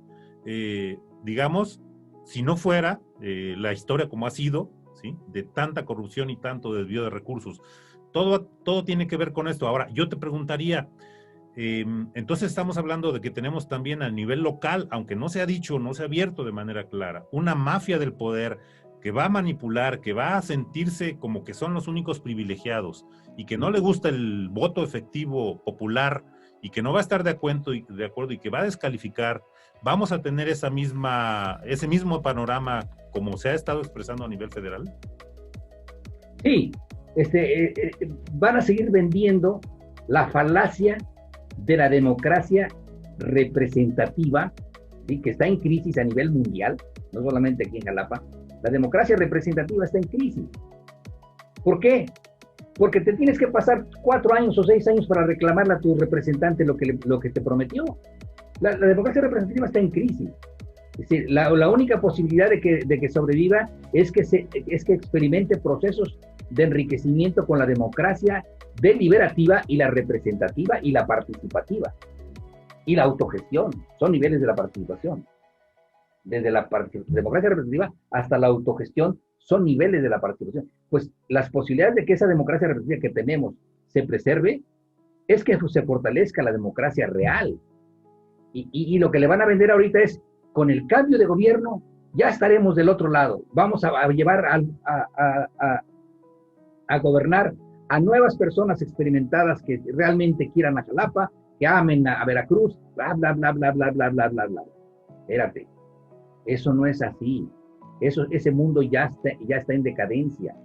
digamos, si no fuera la historia como ha sido, ¿sí?, de tanta corrupción y tanto desvío de recursos. Todo tiene que ver con esto. Ahora, yo te preguntaría, entonces estamos hablando de que tenemos también a nivel local, aunque no se ha dicho, no se ha abierto de manera clara, una mafia del poder que va a manipular, que va a sentirse como que son los únicos privilegiados y que no le gusta el voto efectivo popular y que no va a estar de acuerdo y que va a descalificar. ¿Vamos a tener ese mismo panorama como se ha estado expresando a nivel federal? Sí, van a seguir vendiendo la falacia de la democracia representativa, ¿sí?, que está en crisis a nivel mundial, no solamente aquí en Jalapa. La democracia representativa está en crisis. ¿Por qué? Porque te tienes que pasar 4 años o 6 años para reclamarle a tu representante lo que te prometió. La democracia representativa está en crisis. Es decir, la única posibilidad de que sobreviva es que experimente procesos de enriquecimiento con la democracia deliberativa y la representativa y la participativa. Y la autogestión, son niveles de la participación. Desde la democracia representativa hasta la autogestión son niveles de la participación. Pues las posibilidades de que esa democracia representativa que tenemos se preserve es que se fortalezca la democracia real. Y lo que le van a vender ahorita es, con el cambio de gobierno, ya estaremos del otro lado. Vamos a llevar a gobernar a nuevas personas experimentadas que realmente quieran a Jalapa, que amen a Veracruz, bla, bla, bla, bla, bla, bla, bla, bla, bla. Espérate, eso no es así. Ese mundo ya está en decadencia.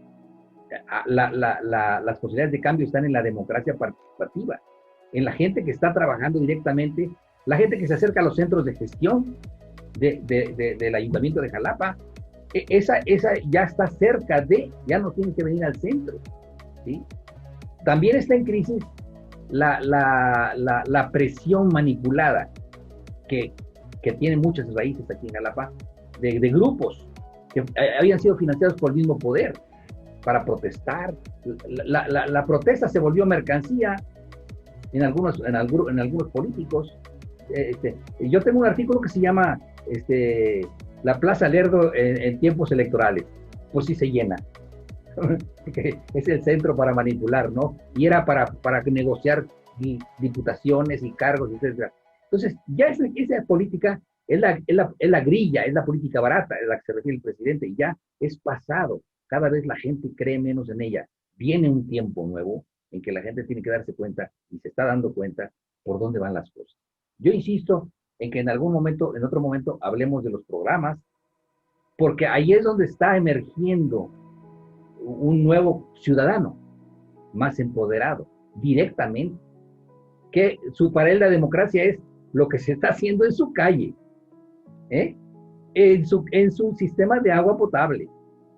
Las posibilidades de cambio están en la democracia participativa, en la gente que está trabajando directamente, la gente que se acerca a los centros de gestión del Ayuntamiento de Jalapa. Esa ya está cerca ya no tiene que venir al centro, ¿sí? También está en crisis la presión manipulada que tiene muchas raíces aquí en Jalapa, de grupos que habían sido financiados por el mismo poder para protestar. La protesta se volvió mercancía en algunos políticos. Yo tengo un artículo que se llama La Plaza Lerdo en tiempos electorales. Pues sí se llena. Es el centro para manipular, ¿no? Y era para negociar diputaciones y cargos, etc. Entonces, ya esa política es la grilla, es la política barata, es la que se refiere el presidente, y ya es pasado. cada vez la gente cree menos en ella. Viene un tiempo nuevo en que la gente tiene que darse cuenta y se está dando cuenta por dónde van las cosas. Yo insisto en que en algún momento, en otro momento, hablemos de los programas, porque ahí es donde está emergiendo un nuevo ciudadano, más empoderado, directamente, que para él la democracia es lo que se está haciendo en su calle, en su sistema de agua potable.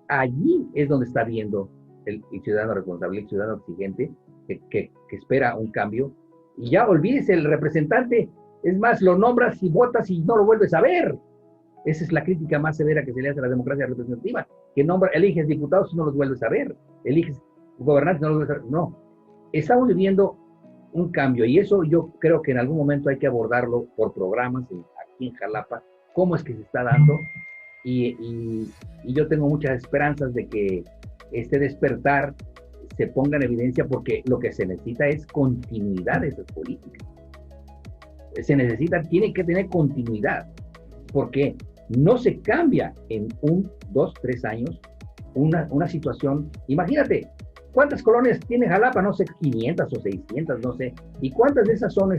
Allí es donde está viendo el ciudadano responsable, el ciudadano exigente, que espera un cambio. Y ya olvídese, el representante, es más, lo nombras y votas y no lo vuelves a ver. Esa es la crítica más severa que se le hace a la democracia representativa, que eliges diputados y no los vuelves a ver, eliges gobernantes y no los vuelves a ver. No, estamos viviendo un cambio y eso yo creo que en algún momento hay que abordarlo por programas aquí en Jalapa, cómo es que se está dando y yo tengo muchas esperanzas de que este despertar se ponga en evidencia porque lo que se necesita es continuidad de esas políticas. Tiene que tener continuidad, porque no se cambia en 1, 2, 3 años una situación. Imagínate, ¿cuántas colonias tiene Jalapa? No sé, 500 o 600, no sé. ¿Y cuántas de esas son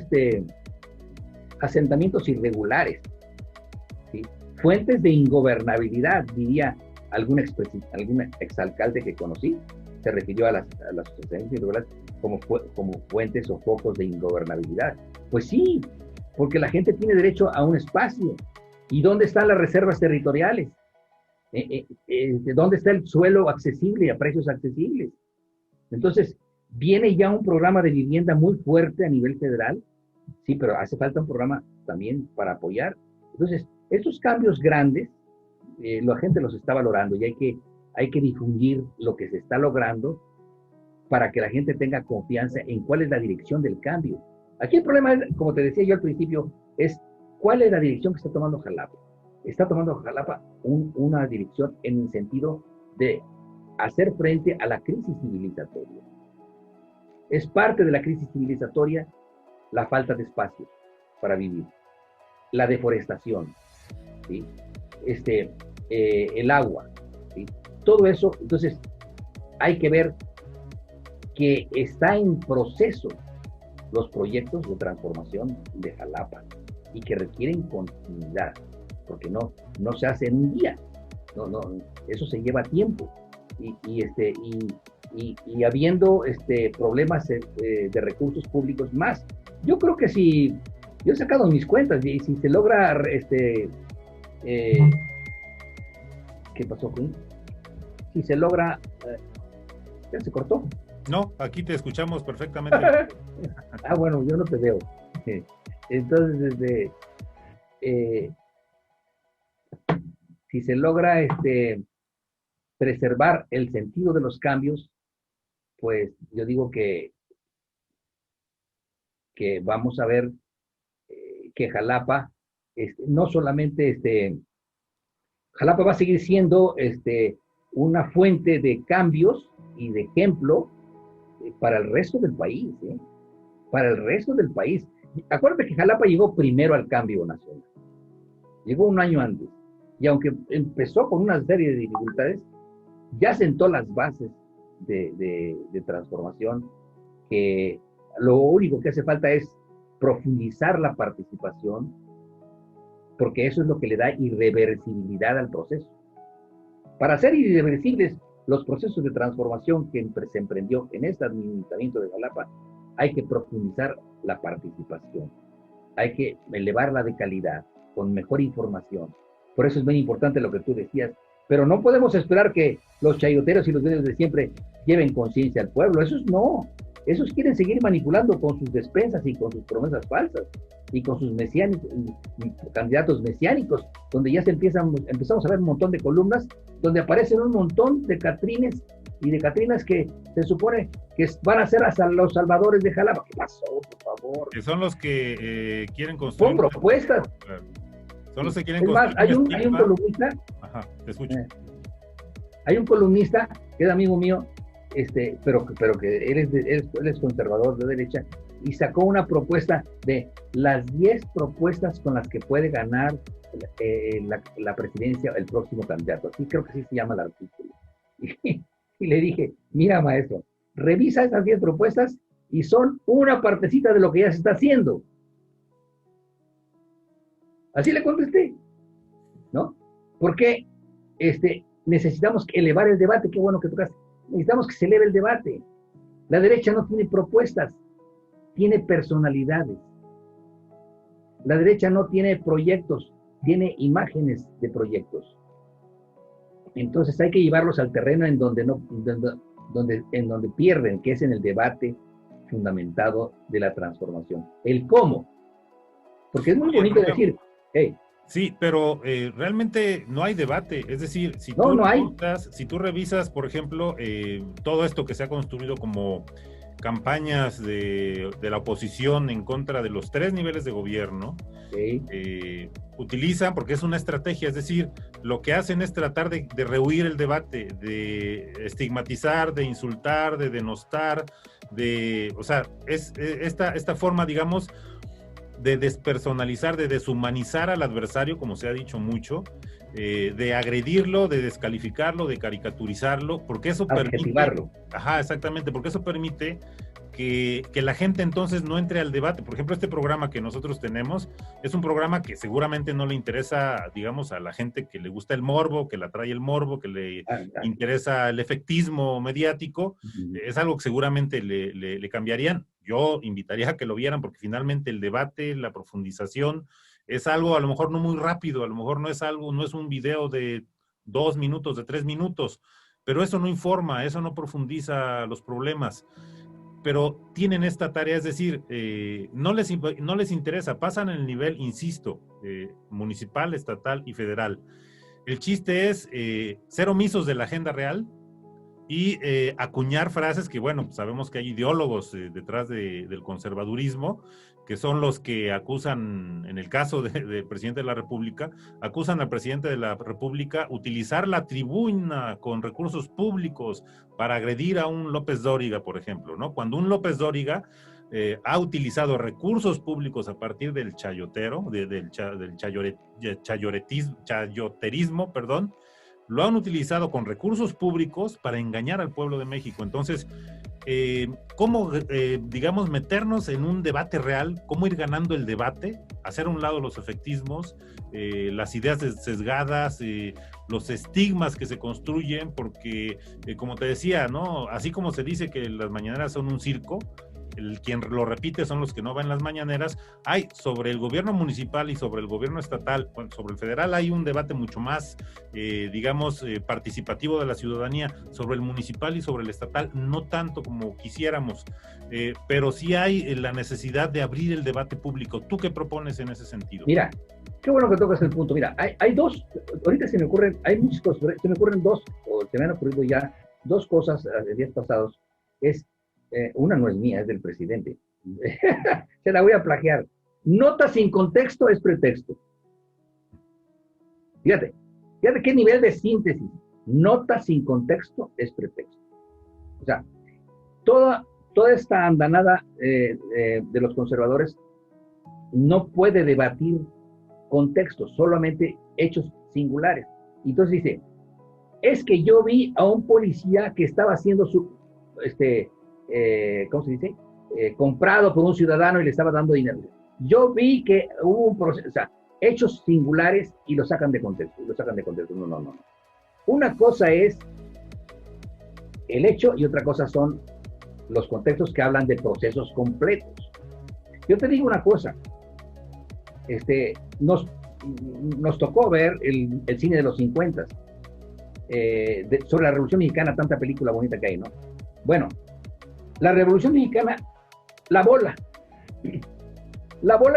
asentamientos irregulares? ¿Sí? Fuentes de ingobernabilidad, diría algún exalcalde que conocí, se refirió a las asentamientos irregulares como fuentes o focos de ingobernabilidad. Pues sí, porque la gente tiene derecho a un espacio. ¿Y dónde están las reservas territoriales? ¿Dónde está el suelo accesible a precios accesibles? Entonces, viene ya un programa de vivienda muy fuerte a nivel federal, sí, pero hace falta un programa también para apoyar. Entonces, estos cambios grandes, la gente los está valorando y hay que difundir lo que se está logrando para que la gente tenga confianza en cuál es la dirección del cambio. Aquí el problema, como te decía yo al principio, es cuál es la dirección que está tomando Jalapa. Está tomando Jalapa una dirección en el sentido de hacer frente a la crisis civilizatoria. Es parte de la crisis civilizatoria la falta de espacios para vivir, la deforestación, ¿sí? El agua, ¿sí? Todo eso. Entonces, hay que ver que está en proceso los proyectos de transformación de Jalapa y que requieren continuidad, porque no se hace en un día, eso se lleva tiempo. Y habiendo problemas de recursos públicos más. Yo creo que si yo he sacado mis cuentas y si se logra ¿qué pasó, Queen? Si se logra ¿ya se cortó? No, aquí te escuchamos perfectamente. Bueno, yo no te veo. Entonces, si se logra preservar el sentido de los cambios, pues yo digo que vamos a ver que Jalapa, no solamente Jalapa va a seguir siendo una fuente de cambios y de ejemplo para el resto del país, para el resto del país. Acuérdate que Jalapa llegó primero al cambio nacional, llegó un año antes, y aunque empezó con una serie de dificultades, ya sentó las bases de transformación, que lo único que hace falta es profundizar la participación, porque eso es lo que le da irreversibilidad al proceso. Para ser irreversibles los procesos de transformación que se emprendió en este ayuntamiento de Jalapa, hay que profundizar la participación, hay que elevarla de calidad, con mejor información. Por eso es muy importante lo que tú decías, pero no podemos esperar que los chayoteros y los medios de siempre lleven conciencia al pueblo. Esos no, esos quieren seguir manipulando con sus despensas y con sus promesas falsas y con sus mesiánicos y candidatos mesiánicos, donde ya empezamos a ver un montón de columnas donde aparecen un montón de catrines y de catrinas que se supone que van a ser hasta los salvadores de Jalapa. ¿Qué pasó, por favor? Que son los que quieren construir. Son propuestas. Son los que quieren construir. Hay un columnista. Ajá, te escucho. Hay un columnista que es amigo mío, pero que él es conservador de derecha, y sacó una propuesta de las 10 propuestas con las que puede ganar la presidencia el próximo candidato. Así creo que así se llama el artículo. Y le dije, mira, maestro, revisa esas 10 propuestas y son una partecita de lo que ya se está haciendo. Así le contesté, ¿no? Porque necesitamos elevar el debate, qué bueno que tocaste. Necesitamos que se eleve el debate. La derecha no tiene propuestas, tiene personalidades. La derecha no tiene proyectos, tiene imágenes de proyectos. Entonces hay que llevarlos al terreno en donde pierden, que es en el debate fundamentado de la transformación. El cómo. Porque es muy bonito decir, hey. Sí, pero realmente no hay debate. Es decir, si tú revisas, por ejemplo, todo esto que se ha construido como campañas de la oposición en contra de los 3 niveles de gobierno, utilizan, porque es una estrategia, es decir, lo que hacen es tratar de rehuir el debate, de estigmatizar, de insultar, de denostar, o sea, es esta forma, digamos, de despersonalizar, de deshumanizar al adversario, como se ha dicho mucho, de agredirlo, de descalificarlo, de caricaturizarlo, porque eso permite... Ajá, exactamente, porque eso permite que la gente entonces no entre al debate. Por ejemplo, este programa que nosotros tenemos es un programa que seguramente no le interesa, digamos, a la gente que le gusta el morbo, que le atrae el morbo, que le interesa el efectismo mediático. Es algo que seguramente le cambiarían. Yo invitaría a que lo vieran porque finalmente el debate, la profundización, es algo a lo mejor no muy rápido, a lo mejor no es un video de 2 minutos, de 3 minutos, pero eso no informa, eso no profundiza los problemas. Pero tienen esta tarea, es decir, no les interesa, pasan en el nivel, insisto, municipal, estatal y federal. El chiste es ser omisos de la agenda real y acuñar frases que, bueno, sabemos que hay ideólogos detrás del conservadurismo, que son los que acusan, en el caso del presidente de la República, acusan al presidente de la República utilizar la tribuna con recursos públicos para agredir a un López Dóriga, por ejemplo, ¿no? Cuando un López Dóriga ha utilizado recursos públicos a partir del chayotero, del chayoterismo, perdón, lo han utilizado con recursos públicos para engañar al pueblo de México. Entonces, ¿cómo, digamos, meternos en un debate real? ¿Cómo ir ganando el debate? Hacer a un lado los efectismos, las ideas sesgadas, los estigmas que se construyen, porque, como te decía, ¿no? Así como se dice que las mañaneras son un circo, quien lo repite son los que no van en las mañaneras. Hay sobre el gobierno municipal y sobre el gobierno estatal, bueno, sobre el federal hay un debate mucho más, digamos, participativo de la ciudadanía. Sobre el municipal y sobre el estatal no tanto como quisiéramos, pero sí hay la necesidad de abrir el debate público. ¿Tú qué propones en ese sentido? Mira, qué bueno que tocas el punto. Mira, hay dos, ahorita se me ocurren, hay muchas cosas, se me ocurren dos, o se me han ocurrido ya dos cosas de días pasados. Una no es mía, es del presidente. Se la voy a plagiar. Nota sin contexto es pretexto. Fíjate qué nivel de síntesis. Nota sin contexto es pretexto. O sea, toda esta andanada de los conservadores no puede debatir contextos, solamente hechos singulares. Entonces dice, es que yo vi a un policía que estaba haciendo ¿cómo se dice? Comprado por un ciudadano y le estaba dando dinero. Yo vi que hubo un proceso, o sea, hechos singulares y lo sacan de contexto. No. Una cosa es el hecho y otra cosa son los contextos que hablan de procesos completos. Yo te digo una cosa, nos tocó ver el cine de los 50 sobre la Revolución Mexicana, tanta película bonita que hay, ¿no? Bueno, la Revolución Mexicana, la bola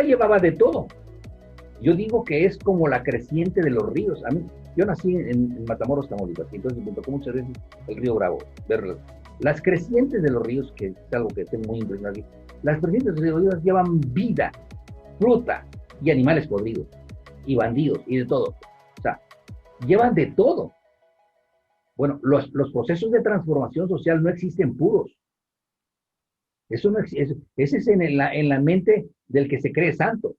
llevaba de todo. Yo digo que es como la creciente de los ríos. Yo nací en Matamoros, Tamaulipas, y entonces me tocó muchas veces el río Bravo, verlo. Las crecientes de los ríos, que es algo que estoy muy impresionado, las crecientes de los ríos llevan vida, fruta y animales podridos, y bandidos, y de todo. O sea, llevan de todo. Bueno, los procesos de transformación social no existen puros. Eso no existe. Ese es en la mente del que se cree santo,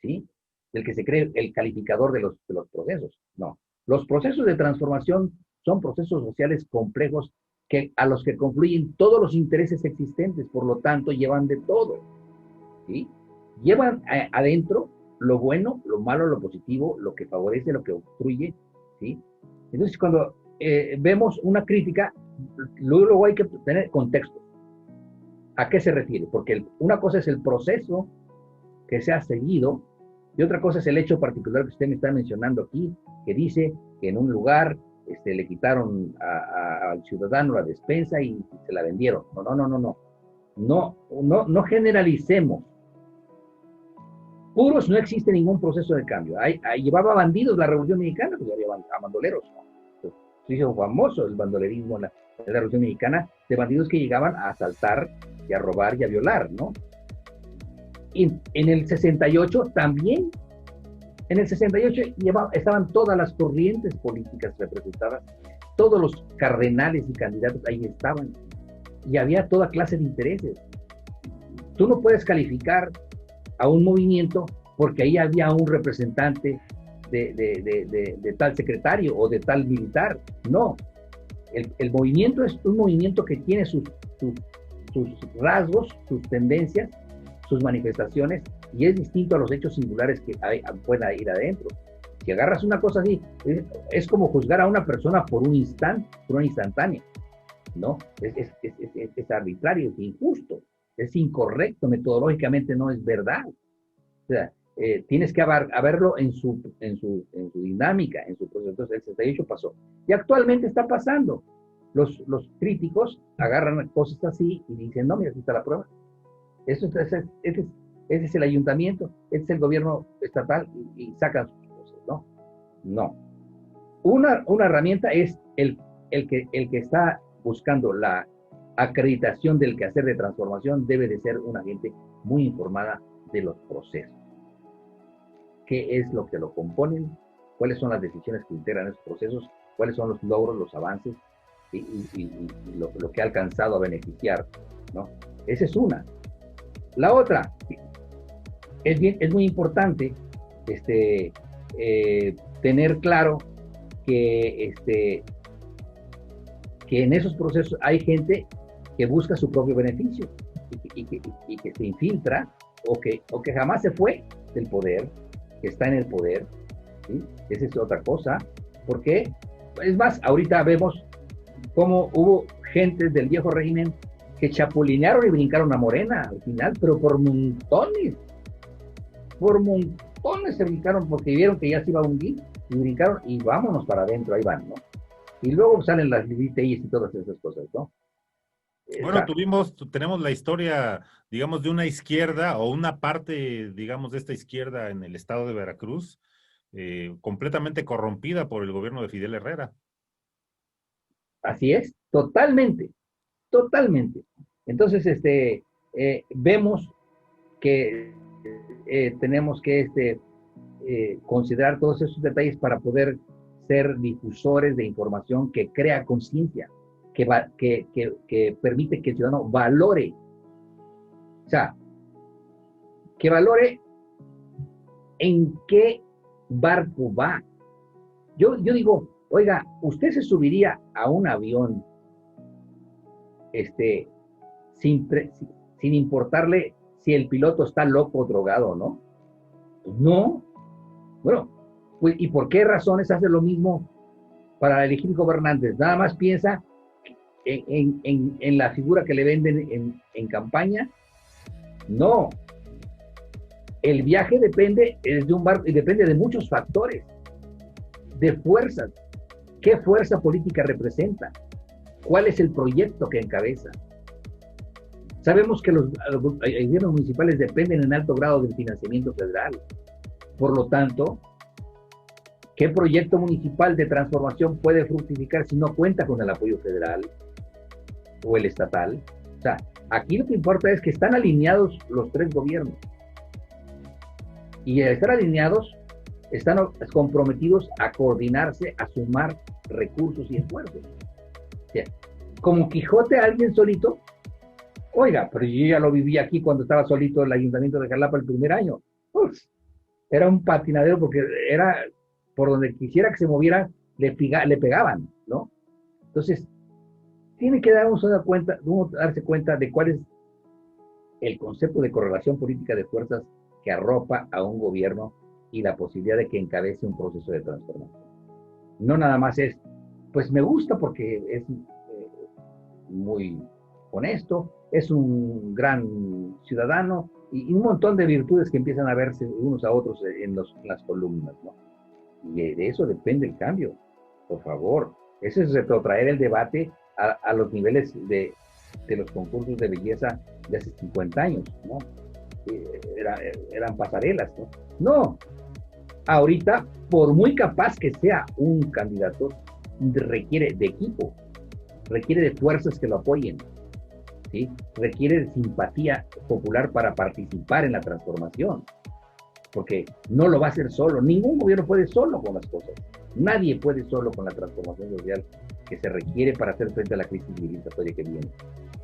¿sí? Del que se cree el calificador de los procesos. No. Los procesos de transformación son procesos sociales complejos a los que confluyen todos los intereses existentes, por lo tanto llevan de todo, ¿sí? Llevan adentro lo bueno, lo malo, lo positivo, lo que favorece, lo que obstruye, ¿sí? Entonces, cuando vemos una crítica, luego hay que tener contexto. ¿A qué se refiere? Porque una cosa es el proceso que se ha seguido y otra cosa es el hecho particular que usted me está mencionando aquí, que dice que en un lugar le quitaron al ciudadano la despensa y se la vendieron. No generalicemos. Puros no existe ningún proceso de cambio. Llevaba bandidos la Revolución Mexicana, pues había bandoleros, ¿no? Entonces, se hizo famoso el bandolerismo en la Revolución Mexicana, de bandidos que llegaban a asaltar y a robar y a violar, ¿no? Y en el 68 también, en el 68 estaban todas las corrientes políticas representadas, todos los cardenales y candidatos ahí estaban, y había toda clase de intereses. Tú no puedes calificar a un movimiento porque ahí había un representante de tal secretario o de tal militar. No, el movimiento es un movimiento que tiene sus rasgos, sus tendencias, sus manifestaciones, y es distinto a los hechos singulares que pueda ir adentro. Si agarras una cosa así, es como juzgar a una persona por un instante, por una instantánea, ¿no? Es arbitrario, es injusto, es incorrecto, metodológicamente no es verdad. O sea, tienes que verlo en su dinámica, en su proceso. Entonces, el 68 pasó. Y actualmente está pasando. Los críticos agarran cosas así y dicen, no, mira, aquí está la prueba. Ese es el ayuntamiento, este es el gobierno estatal y sacan sus cosas, ¿no? No. Una herramienta es el que está buscando la acreditación del quehacer de transformación debe de ser una gente muy informada de los procesos. ¿Qué es lo que lo componen? ¿Cuáles son las decisiones que integran esos procesos? ¿Cuáles son los logros, los avances y lo que ha alcanzado a beneficiar, ¿no? Esa es una. La otra, es muy importante tener claro que en esos procesos hay gente que busca su propio beneficio y que se infiltra o que jamás se fue del poder, que está en el poder, ¿sí? Esa es otra cosa, porque es más, ahorita vemos cómo hubo gente del viejo régimen que chapulinearon y brincaron a Morena al final, pero por montones se brincaron porque vieron que ya se iba a hundir y brincaron y vámonos para adentro, ahí van, ¿no? Y luego salen las LGBTIs y todas esas cosas, ¿no? Bueno, tenemos la historia, digamos, de una izquierda o una parte, digamos, de esta izquierda en el estado de Veracruz, completamente corrompida por el gobierno de Fidel Herrera. Así es, totalmente. Entonces, vemos que tenemos que considerar todos esos detalles para poder ser difusores de información que crea conciencia, que permite que el ciudadano valore. O sea, que valore en qué barco va. Yo digo, oiga, usted se subiría a un avión sin importarle si el piloto está loco o drogado o no. No. Bueno, pues, ¿y por qué razones hace lo mismo para elegir gobernantes? Nada más piensa en la figura que le venden en campaña. No. El viaje depende de un barco y depende de muchos factores, de fuerzas. ¿Qué fuerza política representa? ¿Cuál es el proyecto que encabeza? Sabemos que los gobiernos municipales dependen en alto grado del financiamiento federal. Por lo tanto, ¿qué proyecto municipal de transformación puede fructificar si no cuenta con el apoyo federal o el estatal? O sea, aquí lo que importa es que están alineados los tres gobiernos. Y al estar alineados, están comprometidos a coordinarse, a sumar recursos y esfuerzos. O sea, como Quijote, alguien solito. Oiga, pero yo ya lo viví aquí cuando estaba solito en el ayuntamiento de Jalapa el primer año. Uf, era un patinadero porque era por donde quisiera que se moviera, le pegaban, ¿no? Entonces, tiene que uno darse cuenta de cuál es el concepto de correlación política de fuerzas que arropa a un gobierno y la posibilidad de que encabece un proceso de transformación. No nada más es, pues me gusta porque es muy honesto, es un gran ciudadano y un montón de virtudes que empiezan a verse unos a otros en las columnas, ¿no? Y de eso depende el cambio, por favor. Eso es retrotraer el debate a los niveles de los concursos de belleza de hace 50 años, ¿no? Eran pasarelas, ¿no? No, ahorita, por muy capaz que sea un candidato, requiere de equipo, requiere de fuerzas que lo apoyen, ¿sí? Requiere de simpatía popular para participar en la transformación, porque no lo va a hacer solo, ningún gobierno puede solo con las cosas, nadie puede solo con la transformación social que se requiere para hacer frente a la crisis civilizatoria que viene.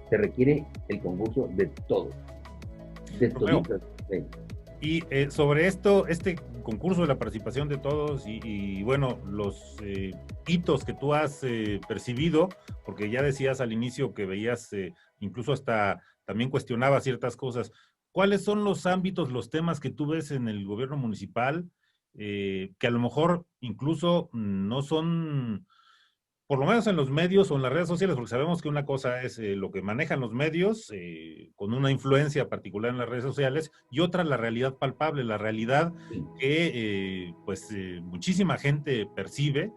Se requiere el concurso de todos, de toditos. Sí. Y sobre esto, este concurso de la participación de todos y bueno, los hitos que tú has percibido, porque ya decías al inicio que veías, incluso hasta también cuestionabas ciertas cosas. ¿Cuáles son los ámbitos, los temas que tú ves en el gobierno municipal que a lo mejor incluso no son, por lo menos en los medios o en las redes sociales, porque sabemos que una cosa es lo que manejan los medios, con una influencia particular en las redes sociales, y otra la realidad palpable, la realidad que muchísima gente percibe,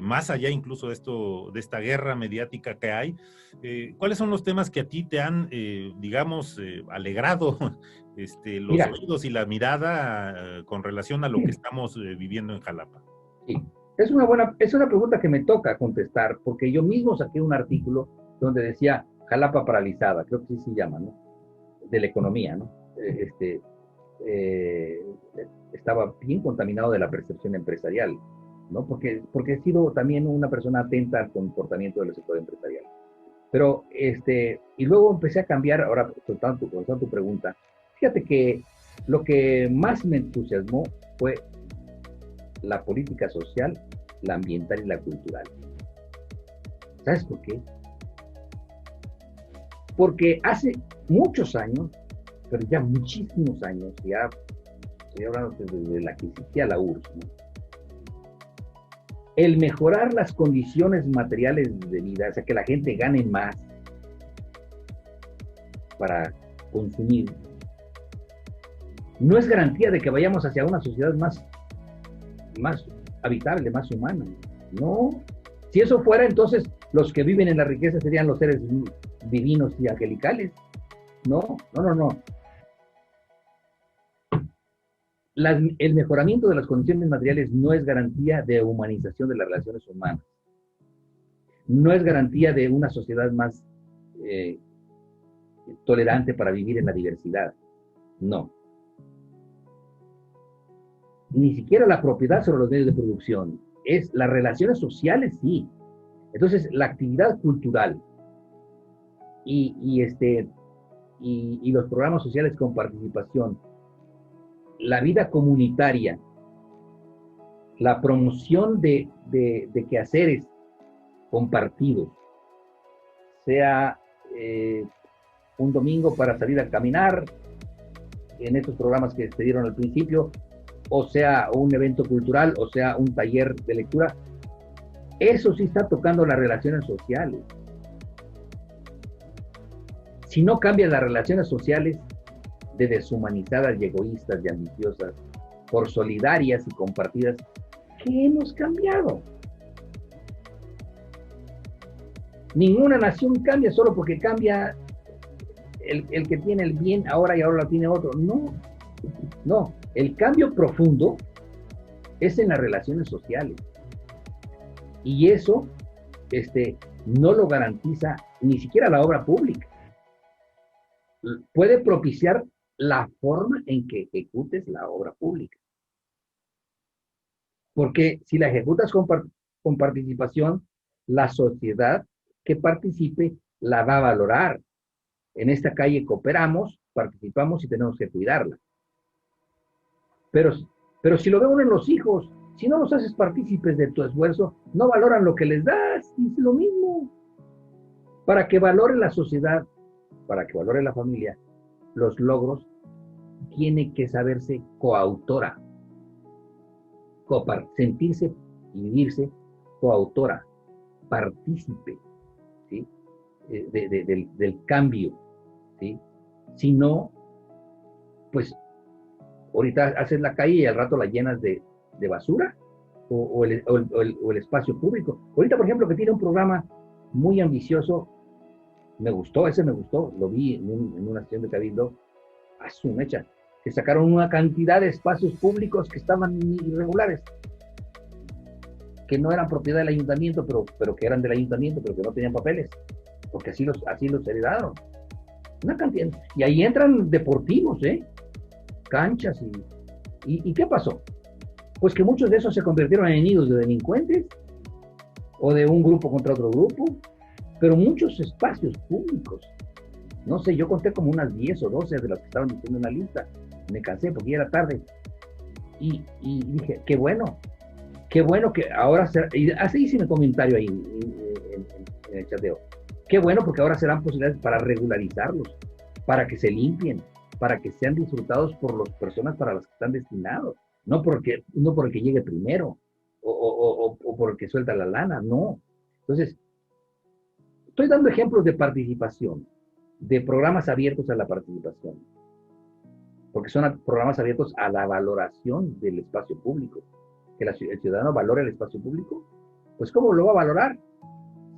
más allá incluso de esta guerra mediática que hay. ¿Cuáles son los temas que a ti te han, alegrado los oídos y la mirada con relación a lo que estamos viviendo en Jalapa? Sí. Es una pregunta que me toca contestar, porque yo mismo saqué un artículo donde decía Jalapa paralizada, creo que sí se llama, ¿no? De la economía, ¿no? Estaba bien contaminado de la percepción empresarial, ¿no? Porque he sido también una persona atenta al comportamiento del sector empresarial. Pero, y luego empecé a cambiar, ahora, contestando tu pregunta, fíjate que lo que más me entusiasmó fue la política social, la ambiental y la cultural. ¿Sabes por qué? Porque hace muchos años, pero ya muchísimos años, ya estoy hablando desde la que existía la URSS, ¿no? El mejorar las condiciones materiales de vida, o sea, que la gente gane más para consumir, no es garantía de que vayamos hacia una sociedad más habitable, más humana. No. Si eso fuera, entonces los que viven en la riqueza serían los seres divinos y angelicales. No. El mejoramiento de las condiciones materiales no es garantía de humanización de las relaciones humanas. No es garantía de una sociedad más tolerante para vivir en la diversidad. No. Ni siquiera la propiedad sobre los medios de producción. Es las relaciones sociales, sí. Entonces, la actividad cultural y los programas sociales con participación, la vida comunitaria, la promoción de quehaceres compartidos, sea un domingo para salir a caminar, en estos programas que se dieron al principio, o sea un evento cultural, o sea un taller de lectura, eso sí está tocando las relaciones sociales. Si no cambian las relaciones sociales de deshumanizadas y egoístas y ambiciosas por solidarias y compartidas, ¿qué hemos cambiado? Ninguna nación cambia solo porque cambia el que tiene el bien ahora y ahora lo tiene otro. No. El cambio profundo es en las relaciones sociales. Y eso no lo garantiza ni siquiera la obra pública. Puede propiciar la forma en que ejecutes la obra pública. Porque si la ejecutas con participación, la sociedad que participe la va a valorar. En esta calle cooperamos, participamos y tenemos que cuidarla. Pero si lo vemos en los hijos, Si no los haces partícipes de tu esfuerzo, no valoran lo que les das, y es lo mismo. Para que valore la sociedad, para que valore la familia, los logros, tiene que saberse coautora, sentirse y vivirse coautora, partícipe, ¿sí? Del cambio, ¿sí? Si no, pues ahorita haces la calle y al rato la llenas de basura o el espacio público. Ahorita, por ejemplo, que tiene un programa muy ambicioso, me gustó, lo vi en una sesión de Cabildo, a su mecha, que sacaron una cantidad de espacios públicos que estaban irregulares, que no eran propiedad del ayuntamiento, pero que eran del ayuntamiento, pero que no tenían papeles, porque así los heredaron. Una cantidad. Y ahí entran deportivos, canchas. ¿Y qué pasó? Pues que muchos de esos se convirtieron en nidos de delincuentes o de un grupo contra otro grupo, pero muchos espacios públicos. No sé, yo conté como unas 10 o 12 de las que estaban diciendo en la lista. Me cansé porque ya era tarde. Y dije, qué bueno que ahora y así hice un comentario ahí en el chateo. Qué bueno, porque ahora serán posibilidades para regularizarlos, para que se limpien, para que sean disfrutados por las personas para las que están destinados. No porque llegue primero o porque suelta la lana, no. Entonces, estoy dando ejemplos de participación, de programas abiertos a la participación, porque son programas abiertos a la valoración del espacio público. Que el ciudadano valore el espacio público, pues ¿cómo lo va a valorar?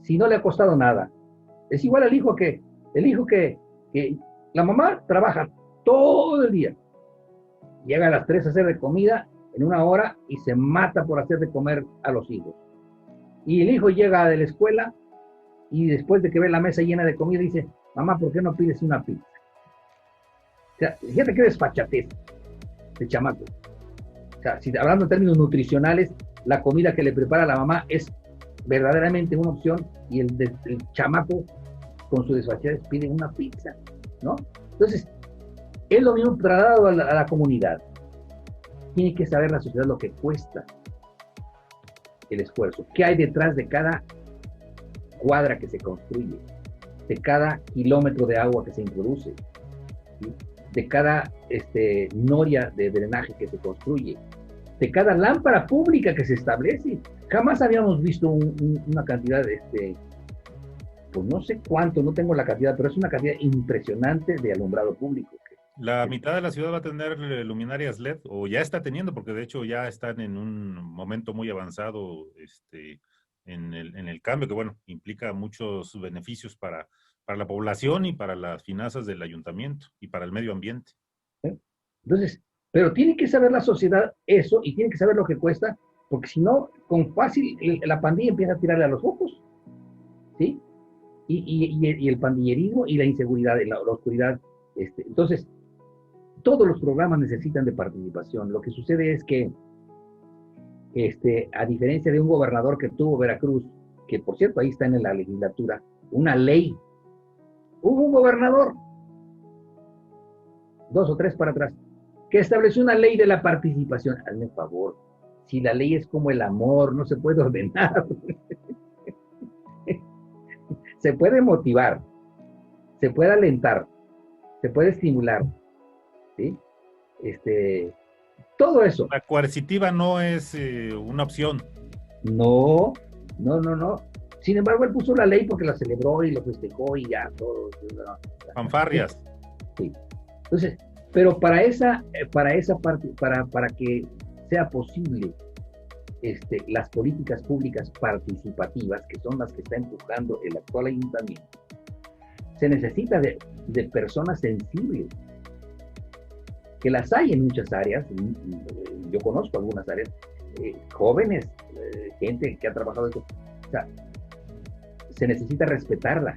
Si no le ha costado nada. Es igual al hijo que la mamá trabaja todo el día, llega a las 3 a hacer de comida en 1 hora y se mata por hacer de comer a los hijos. Y el hijo llega de la escuela y después de que ve la mesa llena de comida dice, mamá, ¿por qué no pides una pizza? O sea, fíjate qué desfachatez de chamaco. O sea, si hablando en términos nutricionales, la comida que le prepara la mamá es verdaderamente una opción y el chamaco con su desfachatez pide una pizza, ¿no? Entonces, es lo mismo trasladado a la comunidad. Tiene que saber la sociedad lo que cuesta el esfuerzo, qué hay detrás de cada cuadra que se construye, de cada kilómetro de agua que se introduce, ¿sí? De cada noria de drenaje que se construye, de cada lámpara pública que se establece. Jamás habíamos visto una cantidad pues no sé cuánto, no tengo la cantidad, pero es una cantidad impresionante de alumbrado público. La mitad de la ciudad va a tener luminarias LED, o ya está teniendo, porque de hecho ya están en un momento muy avanzado en el cambio, que bueno, implica muchos beneficios para la población y para las finanzas del ayuntamiento y para el medio ambiente. Entonces, pero tiene que saber la sociedad eso y tiene que saber lo que cuesta, porque si no, con fácil la pandilla empieza a tirarle a los ojos, ¿sí? Y el pandillerismo y la inseguridad, la oscuridad. Entonces, todos los programas necesitan de participación. Lo que sucede es que, a diferencia de un gobernador que tuvo Veracruz, que por cierto ahí está en la legislatura, una ley, hubo un gobernador, 2 o 3 para atrás, que estableció una ley de la participación. Hazme un favor, si la ley es como el amor, no se puede ordenar. Se puede motivar, se puede alentar, se puede estimular, ¿sí? Todo eso. La coercitiva no es una opción. No. Sin embargo, él puso la ley porque la celebró y lo festejó y ya, todo. Fanfarrias. Sí. Entonces, pero para esa parte, para que sea posible las políticas públicas participativas, que son las que está empujando el actual ayuntamiento, se necesita de personas sensibles, que las hay en muchas áreas. Yo conozco algunas áreas, jóvenes, gente que ha trabajado eso. O sea, se necesita respetarla.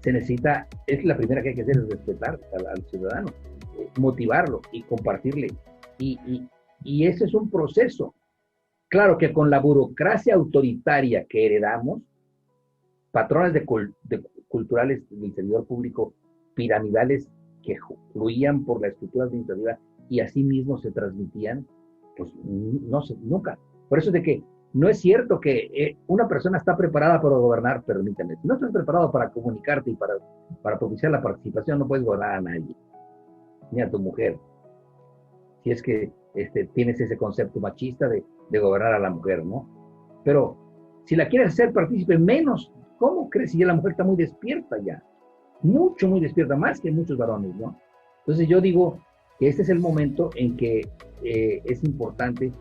Es la primera que hay que hacer, es respetar al ciudadano, motivarlo y compartirle. Y ese es un proceso. Claro que con la burocracia autoritaria que heredamos, patrones culturales del servidor público, piramidales que fluían por la estructura administrativa y así mismo se transmitían, Pues no sé, nunca. Por eso es de que no es cierto que una persona está preparada para gobernar, permítame. Si no estás preparado para comunicarte y para propiciar la participación, no puedes gobernar a nadie, ni a tu mujer. Si es que tienes ese concepto machista de gobernar a la mujer, ¿no? Pero si la quieres hacer partícipe menos, ¿cómo crees? Si ya la mujer está muy despierta ya, mucho, muy despierta, más que muchos varones, ¿no? Entonces yo digo que este es el momento en que es importante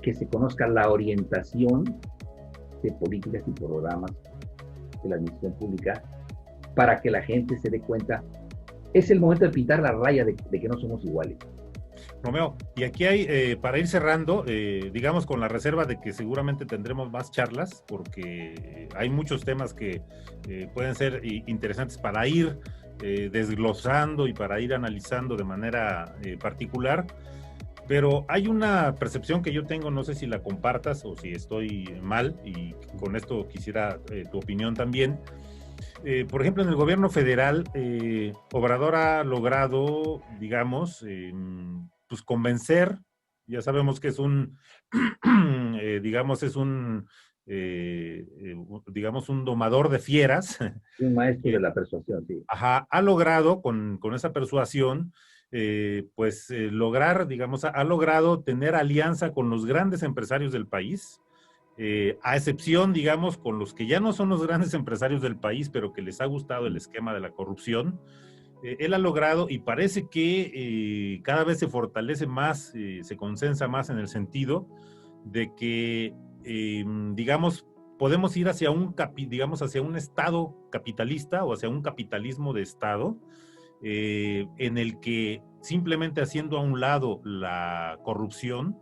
que se conozca la orientación de políticas y programas de la administración pública para que la gente se dé cuenta. Es el momento de pintar la raya de que no somos iguales. Romeo, y aquí hay, para ir cerrando, digamos con la reserva de que seguramente tendremos más charlas, porque hay muchos temas que pueden ser interesantes para ir desglosando y para ir analizando de manera particular, pero hay una percepción que yo tengo, no sé si la compartas o si estoy mal, y con esto quisiera tu opinión también. Por ejemplo, en el gobierno federal, Obrador ha logrado, digamos, pues convencer, ya sabemos que es un, digamos, es un, digamos, un domador de fieras. Un maestro de la persuasión, sí. Ajá, ha logrado con esa persuasión, pues lograr, digamos, ha logrado tener alianza con los grandes empresarios del país, a excepción, digamos, con los que ya no son los grandes empresarios del país, pero que les ha gustado el esquema de la corrupción. Él ha logrado y parece que cada vez se fortalece más, se consensa más en el sentido de que, digamos, podemos ir hacia un, digamos, hacia un Estado capitalista o hacia un capitalismo de Estado, en el que simplemente haciendo a un lado la corrupción,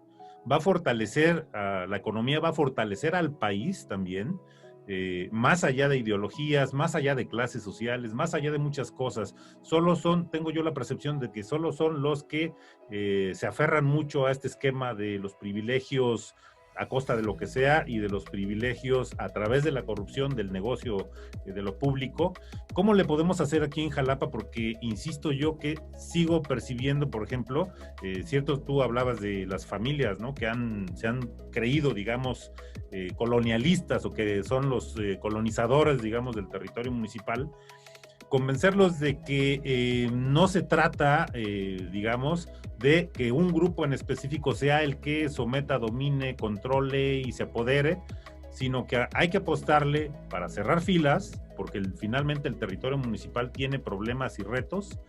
va a fortalecer a la economía, va a fortalecer al país también, más allá de ideologías, más allá de clases sociales, más allá de muchas cosas. Solo son, tengo yo la percepción de que solo son los que se aferran mucho a este esquema de los privilegios a costa de lo que sea y de los privilegios a través de la corrupción del negocio, de lo público. ¿Cómo le podemos hacer aquí en Jalapa? Porque insisto yo que sigo percibiendo, por ejemplo, cierto, tú hablabas de las familias, ¿no? Que se han creído, digamos, colonialistas o que son los colonizadores, digamos, del territorio municipal. Convencerlos de que no se trata, digamos, de que un grupo en específico sea el que someta, domine, controle y se apodere, sino que hay que apostarle para cerrar filas, porque finalmente el territorio municipal tiene problemas y retos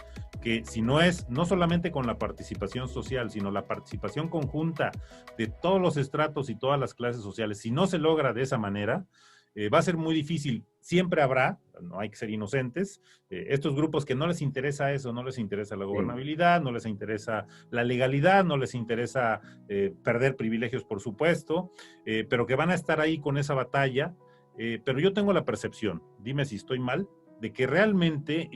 que si no es, no solamente con la participación social, sino la participación conjunta de todos los estratos y todas las clases sociales, si no se logra de esa manera, va a ser muy difícil. Siempre habrá, no hay que ser inocentes, estos grupos que no les interesa eso, no les interesa la gobernabilidad, no les interesa la legalidad, no les interesa perder privilegios, por supuesto, pero que van a estar ahí con esa batalla. Pero yo tengo la percepción, dime si estoy mal, de que realmente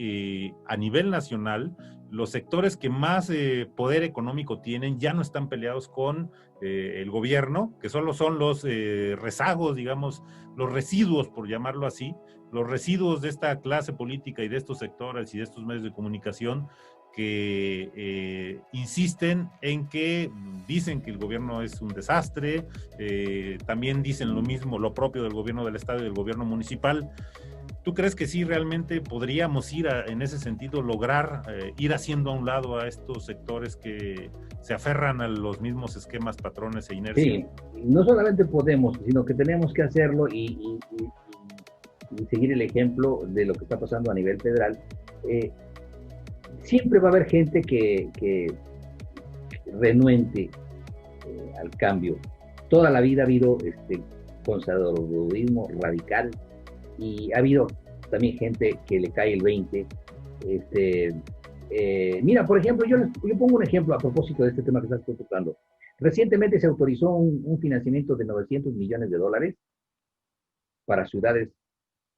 a nivel nacional los sectores que más poder económico tienen ya no están peleados con el gobierno, que solo son los rezagos, digamos, los residuos, por llamarlo así, los residuos de esta clase política y de estos sectores y de estos medios de comunicación que insisten en que dicen que el gobierno es un desastre, también dicen lo mismo, lo propio del gobierno del estado y del gobierno municipal. ¿Tú crees que sí realmente podríamos ir en ese sentido, lograr ir haciendo a un lado a estos sectores que se aferran a los mismos esquemas, patrones e inercia? Sí, no solamente podemos, sino que tenemos que hacerlo y seguir el ejemplo de lo que está pasando a nivel federal. Siempre va a haber gente que renuente al cambio. Toda la vida ha habido conservadurismo radical y ha habido también gente que le cae el 20. Mira, por ejemplo, yo pongo un ejemplo a propósito de este tema que estás tocando. Recientemente se autorizó un financiamiento de $900 millones para ciudades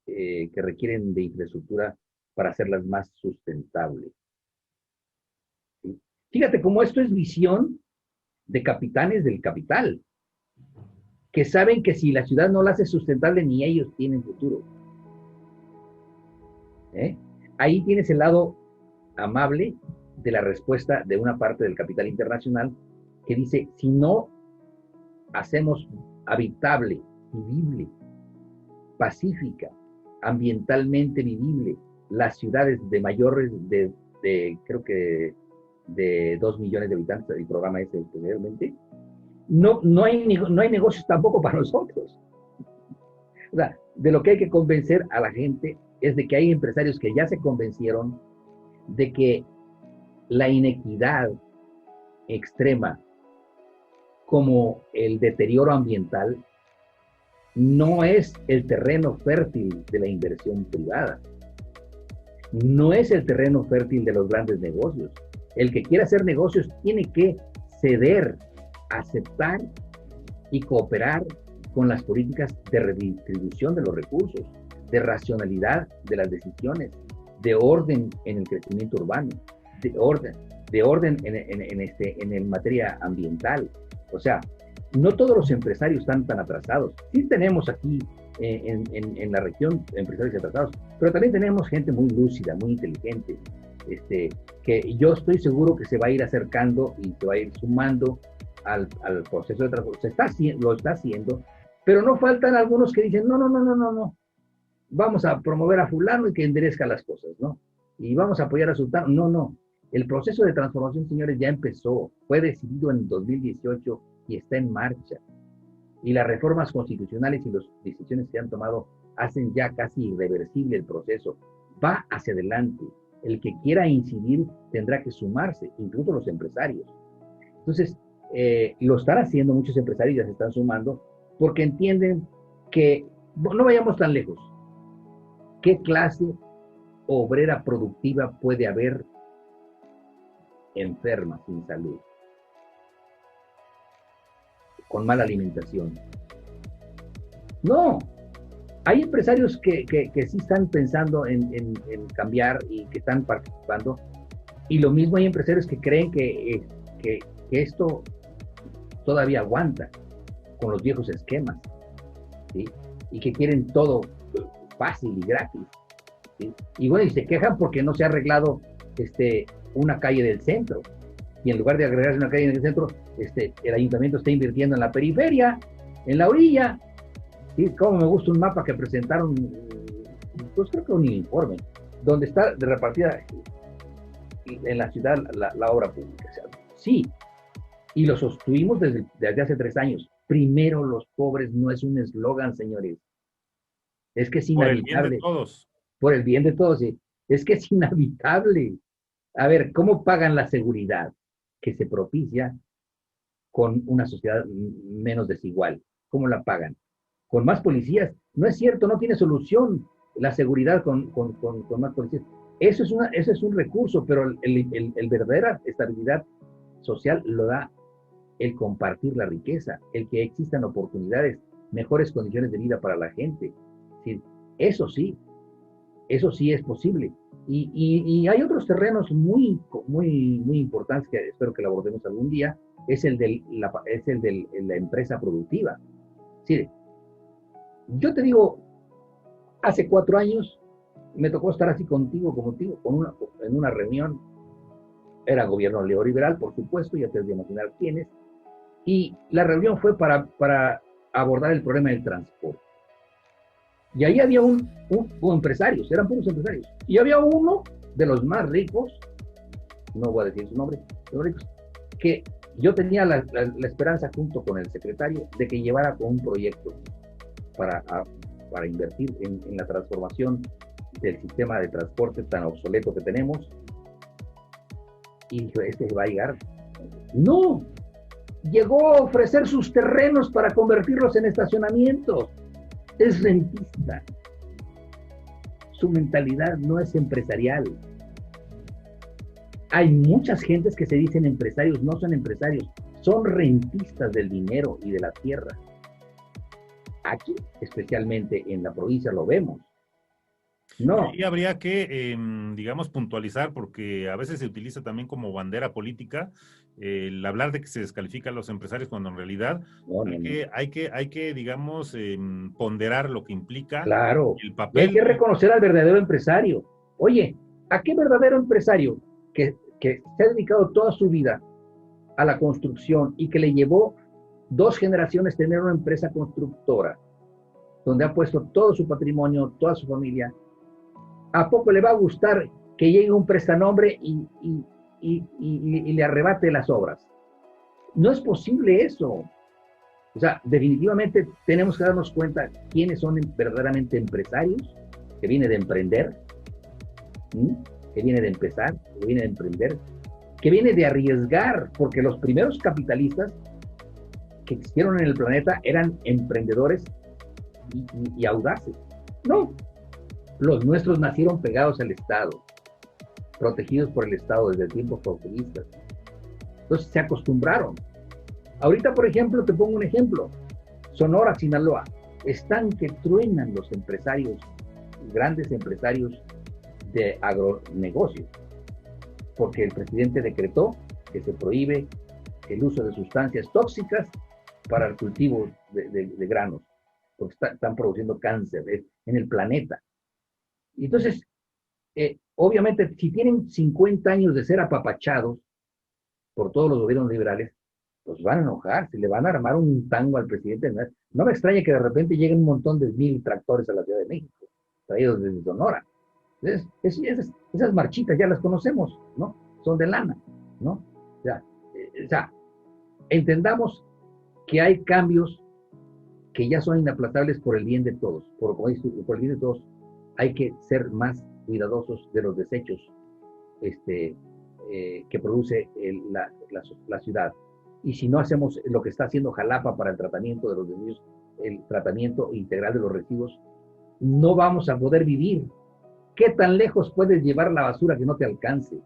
que requieren de infraestructura para hacerlas más sustentables. ¿Sí? Fíjate cómo esto es visión de capitanes del capital, que saben que si la ciudad no la hace sustentable, ni ellos tienen futuro. Ahí tienes el lado amable de la respuesta de una parte del capital internacional que dice, si no hacemos habitable, vivible, pacífica, ambientalmente vivible, las ciudades de mayores creo que de 2 millones de habitantes, el programa ese especialmente, no hay negocios tampoco para nosotros. O sea, de lo que hay que convencer a la gente es de que hay empresarios que ya se convencieron de que la inequidad extrema como el deterioro ambiental no es el terreno fértil de la inversión privada, no es el terreno fértil de los grandes negocios. El que quiera hacer negocios tiene que ceder, aceptar y cooperar con las políticas de redistribución de los recursos, de racionalidad de las decisiones, de orden en el crecimiento urbano, de orden en materia ambiental. O sea, no todos los empresarios están tan atrasados. Sí tenemos aquí en la región empresarios atrasados, pero también tenemos gente muy lúcida, muy inteligente, que yo estoy seguro que se va a ir acercando y se va a ir sumando al proceso de transformación. Lo está haciendo, pero no faltan algunos que dicen, no, vamos a promover a fulano y que enderezca las cosas, ¿no? Y vamos a apoyar a sultano. No. El proceso de transformación, señores, ya empezó. Fue decidido en 2018 y está en marcha. Y las reformas constitucionales y las decisiones que se han tomado hacen ya casi irreversible el proceso. Va hacia adelante. El que quiera incidir tendrá que sumarse, incluso los empresarios. Entonces, lo están haciendo, muchos empresarios ya se están sumando, porque entienden que, no vayamos tan lejos, ¿qué clase obrera productiva puede haber enferma, sin salud, con mala alimentación? No, hay empresarios que sí están pensando en cambiar y que están participando, y lo mismo hay empresarios que creen que esto todavía aguanta con los viejos esquemas, ¿sí? Y que quieren todo fácil y gratis, ¿sí? Y bueno, y se quejan porque no se ha arreglado una calle del centro, y en lugar de agregarse una calle en el centro, el ayuntamiento está invirtiendo en la periferia, en la orilla. ¿Sí? Como me gusta un mapa que presentaron, pues creo que un informe, donde está repartida en la ciudad la obra pública. O sea, sí, y lo sostuvimos desde hace 3 años. Primero los pobres no es un eslogan, señores. Es que es inhabitable. Por el bien de todos. Por el bien de todos, sí. Es que es inhabitable. A ver, ¿cómo pagan la seguridad que se propicia con una sociedad menos desigual? ¿Cómo la pagan? Con más policías. No es cierto, no tiene solución la seguridad con más policías. Eso es un recurso, pero el verdadera estabilidad social lo da el compartir la riqueza, el que existan oportunidades, mejores condiciones de vida para la gente. ¿Sí? Eso sí es posible. Y hay otros terrenos muy importantes que espero que lo abordemos algún día, es el de la empresa productiva. Sí, yo te digo, hace 4 años me tocó estar así contigo, en una reunión. Era gobierno neoliberal, por supuesto, ya te voy a imaginar quién es. Y la reunión fue para abordar el problema del transporte. Y ahí había empresarios, eran puros empresarios. Y había uno de los más ricos, no voy a decir su nombre, de los ricos, que yo tenía la esperanza junto con el secretario de que llevara con un proyecto para invertir en la transformación del sistema de transporte tan obsoleto que tenemos. Y dije, va a llegar. No, llegó a ofrecer sus terrenos para convertirlos en estacionamientos. Es rentista. Su mentalidad no es empresarial. Hay muchas gentes que se dicen empresarios, no son empresarios, son rentistas del dinero y de la tierra. Aquí, especialmente en la provincia, lo vemos. No. Y habría que, digamos, puntualizar, porque a veces se utiliza también como bandera política el hablar de que se descalifica a los empresarios, cuando en realidad hay que, digamos, ponderar lo que implica el papel. Y hay que reconocer al verdadero empresario. Oye, ¿a qué verdadero empresario que se ha dedicado toda su vida a la construcción y que le llevó 2 generaciones tener una empresa constructora, donde ha puesto todo su patrimonio, toda su familia, ¿a poco le va a gustar que llegue un prestanombre y le arrebate las obras? No es posible eso. O sea, definitivamente tenemos que darnos cuenta quiénes son verdaderamente empresarios, que viene de emprender, ¿sí? Que viene de empezar, que viene de emprender, que viene de arriesgar, porque los primeros capitalistas que existieron en el planeta eran emprendedores y audaces. No, los nuestros nacieron pegados al Estado, protegidos por el Estado desde tiempos portuguistas. Entonces se acostumbraron. Ahorita, por ejemplo, te pongo un ejemplo. Sonora, Sinaloa, están que truenan los empresarios, grandes empresarios de agronegocios, porque el presidente decretó que se prohíbe el uso de sustancias tóxicas para el cultivo de granos, porque están produciendo cáncer en el planeta. Y entonces, obviamente, si tienen 50 años de ser apapachados por todos los gobiernos liberales, pues van a enojar, se le van a armar un tango al presidente. No me extraña que de repente lleguen un montón de 1000 tractores a la Ciudad de México, traídos desde Sonora. Entonces, esas marchitas ya las conocemos, ¿no? Son de lana, ¿no? O sea, entendamos que hay cambios que ya son inaplazables por el bien de todos. Por el bien de todos, hay que ser más cuidadosos de los desechos que produce la ciudad. Y si no hacemos lo que está haciendo Jalapa para el tratamiento de los desechos, el tratamiento integral de los residuos, no vamos a poder vivir. ¿Qué tan lejos puedes llevar la basura que no te alcance?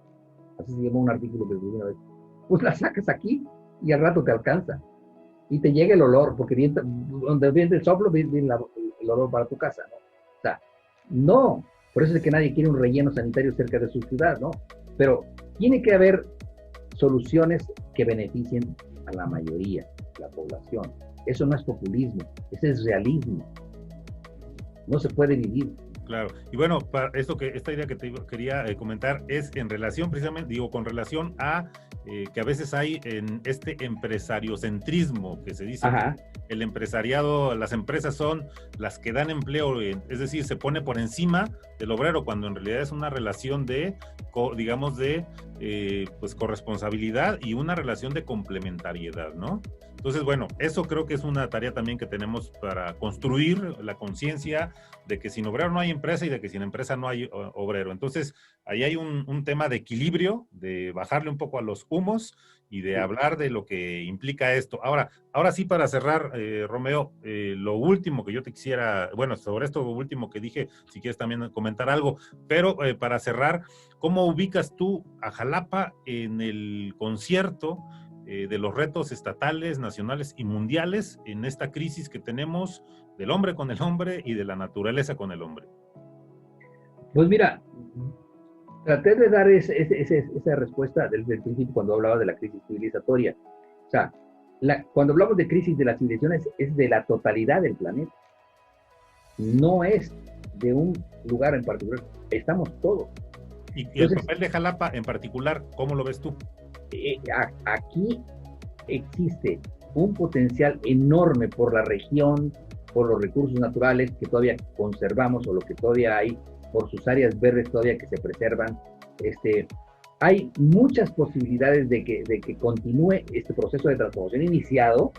Así se llamó un artículo que escribí una vez. Pues la sacas aquí y al rato te alcanza. Y te llega el olor, porque donde viene el soplo, viene el olor para tu casa, ¿no? O sea, no. Por eso es que nadie quiere un relleno sanitario cerca de su ciudad, ¿no? Pero tiene que haber soluciones que beneficien a la mayoría de la población. Eso no es populismo, ese es realismo. No se puede vivir. Claro, y bueno, para esta idea que te quería comentar es en relación precisamente, con relación a que a veces hay en este empresariocentrismo que se dice. Ajá. Que el empresariado, las empresas son las que dan empleo, es decir, se pone por encima del obrero, cuando en realidad es una relación de, digamos, de pues corresponsabilidad y una relación de complementariedad, ¿no? Entonces, bueno, eso creo que es una tarea también que tenemos para construir la conciencia de que sin obrero no hay empresa y de que sin empresa no hay obrero. Entonces, ahí hay un tema de equilibrio, de bajarle un poco a los humos y de hablar de lo que implica esto. Ahora sí, para cerrar, Romeo, lo último que yo te quisiera, bueno, sobre esto último que dije, si quieres también comentar algo, pero para cerrar, ¿cómo ubicas tú a Jalapa en el concierto de los retos estatales, nacionales y mundiales en esta crisis que tenemos del hombre con el hombre y de la naturaleza con el hombre? Pues mira, traté de dar esa respuesta desde el principio cuando hablaba de la crisis civilizatoria. O sea, cuando hablamos de crisis de las civilizaciones es de la totalidad del planeta. No es de un lugar en particular. Estamos todos. Y entonces, el papel de Jalapa en particular, ¿cómo lo ves tú? Aquí existe un potencial enorme por la región, por los recursos naturales que todavía conservamos o lo que todavía hay, por sus áreas verdes todavía que se preservan. Hay muchas posibilidades de que continúe este proceso de transformación iniciado,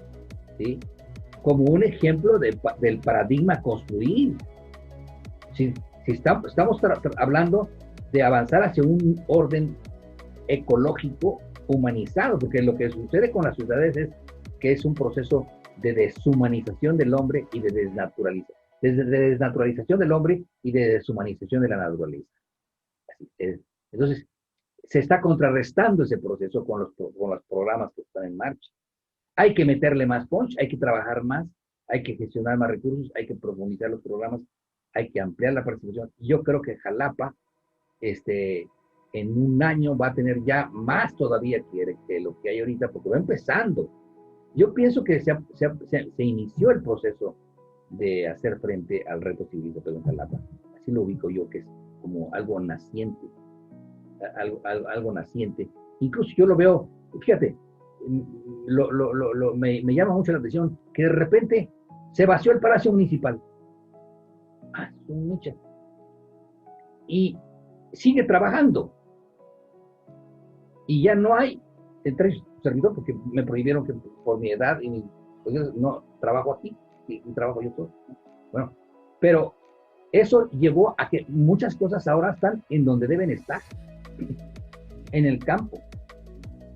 ¿sí? Como un ejemplo del paradigma construir. Si estamos hablando de avanzar hacia un orden ecológico humanizado, porque lo que sucede con las ciudades es que es un proceso de deshumanización del hombre y de desnaturalización del hombre y de deshumanización de la naturaleza. Así es. Entonces, se está contrarrestando ese proceso con los programas que están en marcha. Hay que meterle más punch, hay que trabajar más, hay que gestionar más recursos, hay que profundizar los programas, hay que ampliar la participación. Yo creo que Jalapa, en un año va a tener ya más todavía que lo que hay ahorita, porque va empezando. Yo pienso que se inició el proceso de hacer frente al reto civilizatorio en Jalapa. Así lo ubico yo, que es como algo naciente. Algo naciente. Incluso yo lo veo, fíjate, me llama mucho la atención que de repente se vació el Palacio Municipal. Y sigue trabajando. Y ya no hay, entre servidor, porque me prohibieron que por mi edad y pues no trabajo aquí, y trabajo yo todo. Bueno, pero eso llevó a que muchas cosas ahora están en donde deben estar, en el campo,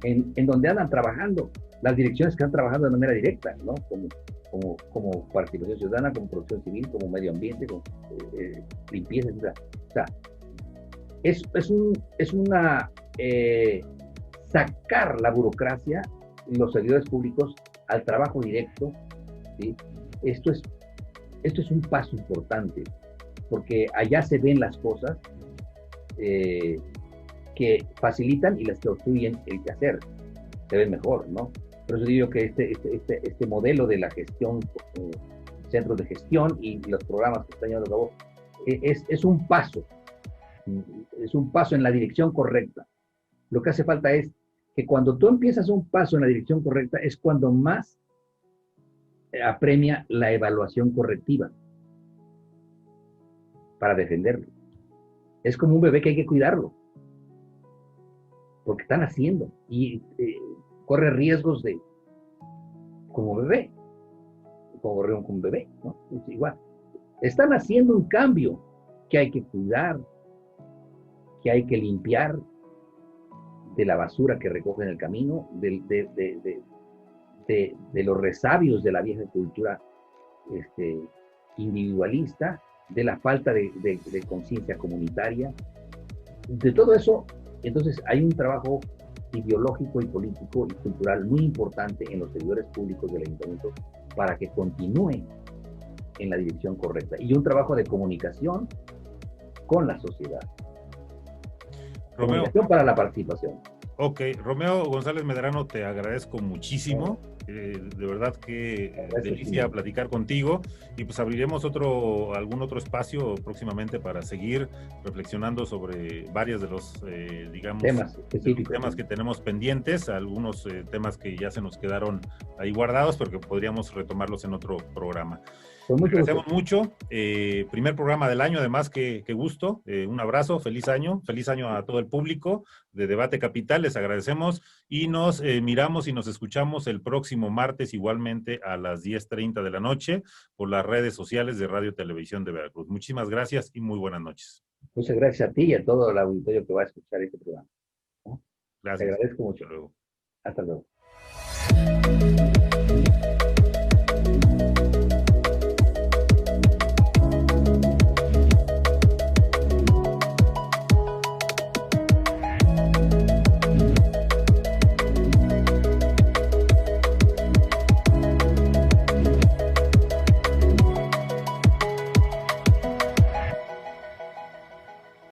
en donde andan trabajando, las direcciones que están trabajando de manera directa, ¿no? Como participación ciudadana, como protección civil, como medio ambiente, como limpieza, etc. O sea, es una sacar la burocracia y los servidores públicos al trabajo directo, ¿sí? Esto es un paso importante, porque allá se ven las cosas que facilitan y las que obstruyen el quehacer. Se ven mejor, ¿no? Por eso digo que este modelo de la gestión, centros de gestión y los programas que están llevando a cabo, es un paso en la dirección correcta. Lo que hace falta es que cuando tú empiezas un paso en la dirección correcta es cuando más apremia la evaluación correctiva para defenderlo. Es como un bebé que hay que cuidarlo, porque están haciendo y corre riesgos de como bebé, como un bebé, ¿no? Es igual. Están haciendo un cambio que hay que cuidar, que hay que limpiar de la basura que recogen en el camino, de los resabios de la vieja cultura individualista, de la falta de conciencia comunitaria, de todo eso. Entonces hay un trabajo ideológico y político y cultural muy importante en los servidores públicos del ayuntamiento para que continúen en la dirección correcta, y un trabajo de comunicación con la sociedad. Romeo, comunicación para la participación. Ok, Romeo González Medrano, te agradezco muchísimo. De verdad que delicia platicar contigo, y pues abriremos algún otro espacio próximamente para seguir reflexionando sobre varios de los digamos temas específicos, temas que tenemos pendientes, algunos temas que ya se nos quedaron ahí guardados, pero que podríamos retomarlos en otro programa. Pues mucho agradecemos mucho. Primer programa del año, además, qué gusto. Un abrazo, feliz año a todo el público de Debate Capital, les agradecemos, y nos miramos y nos escuchamos el próximo martes, igualmente a las 10:30 de la noche, por las redes sociales de Radio Televisión de Veracruz. Muchísimas gracias y muy buenas noches. Muchas gracias a ti y a todo el auditorio que va a escuchar este programa, ¿no? Gracias. Te agradezco mucho. Hasta luego. Hasta luego.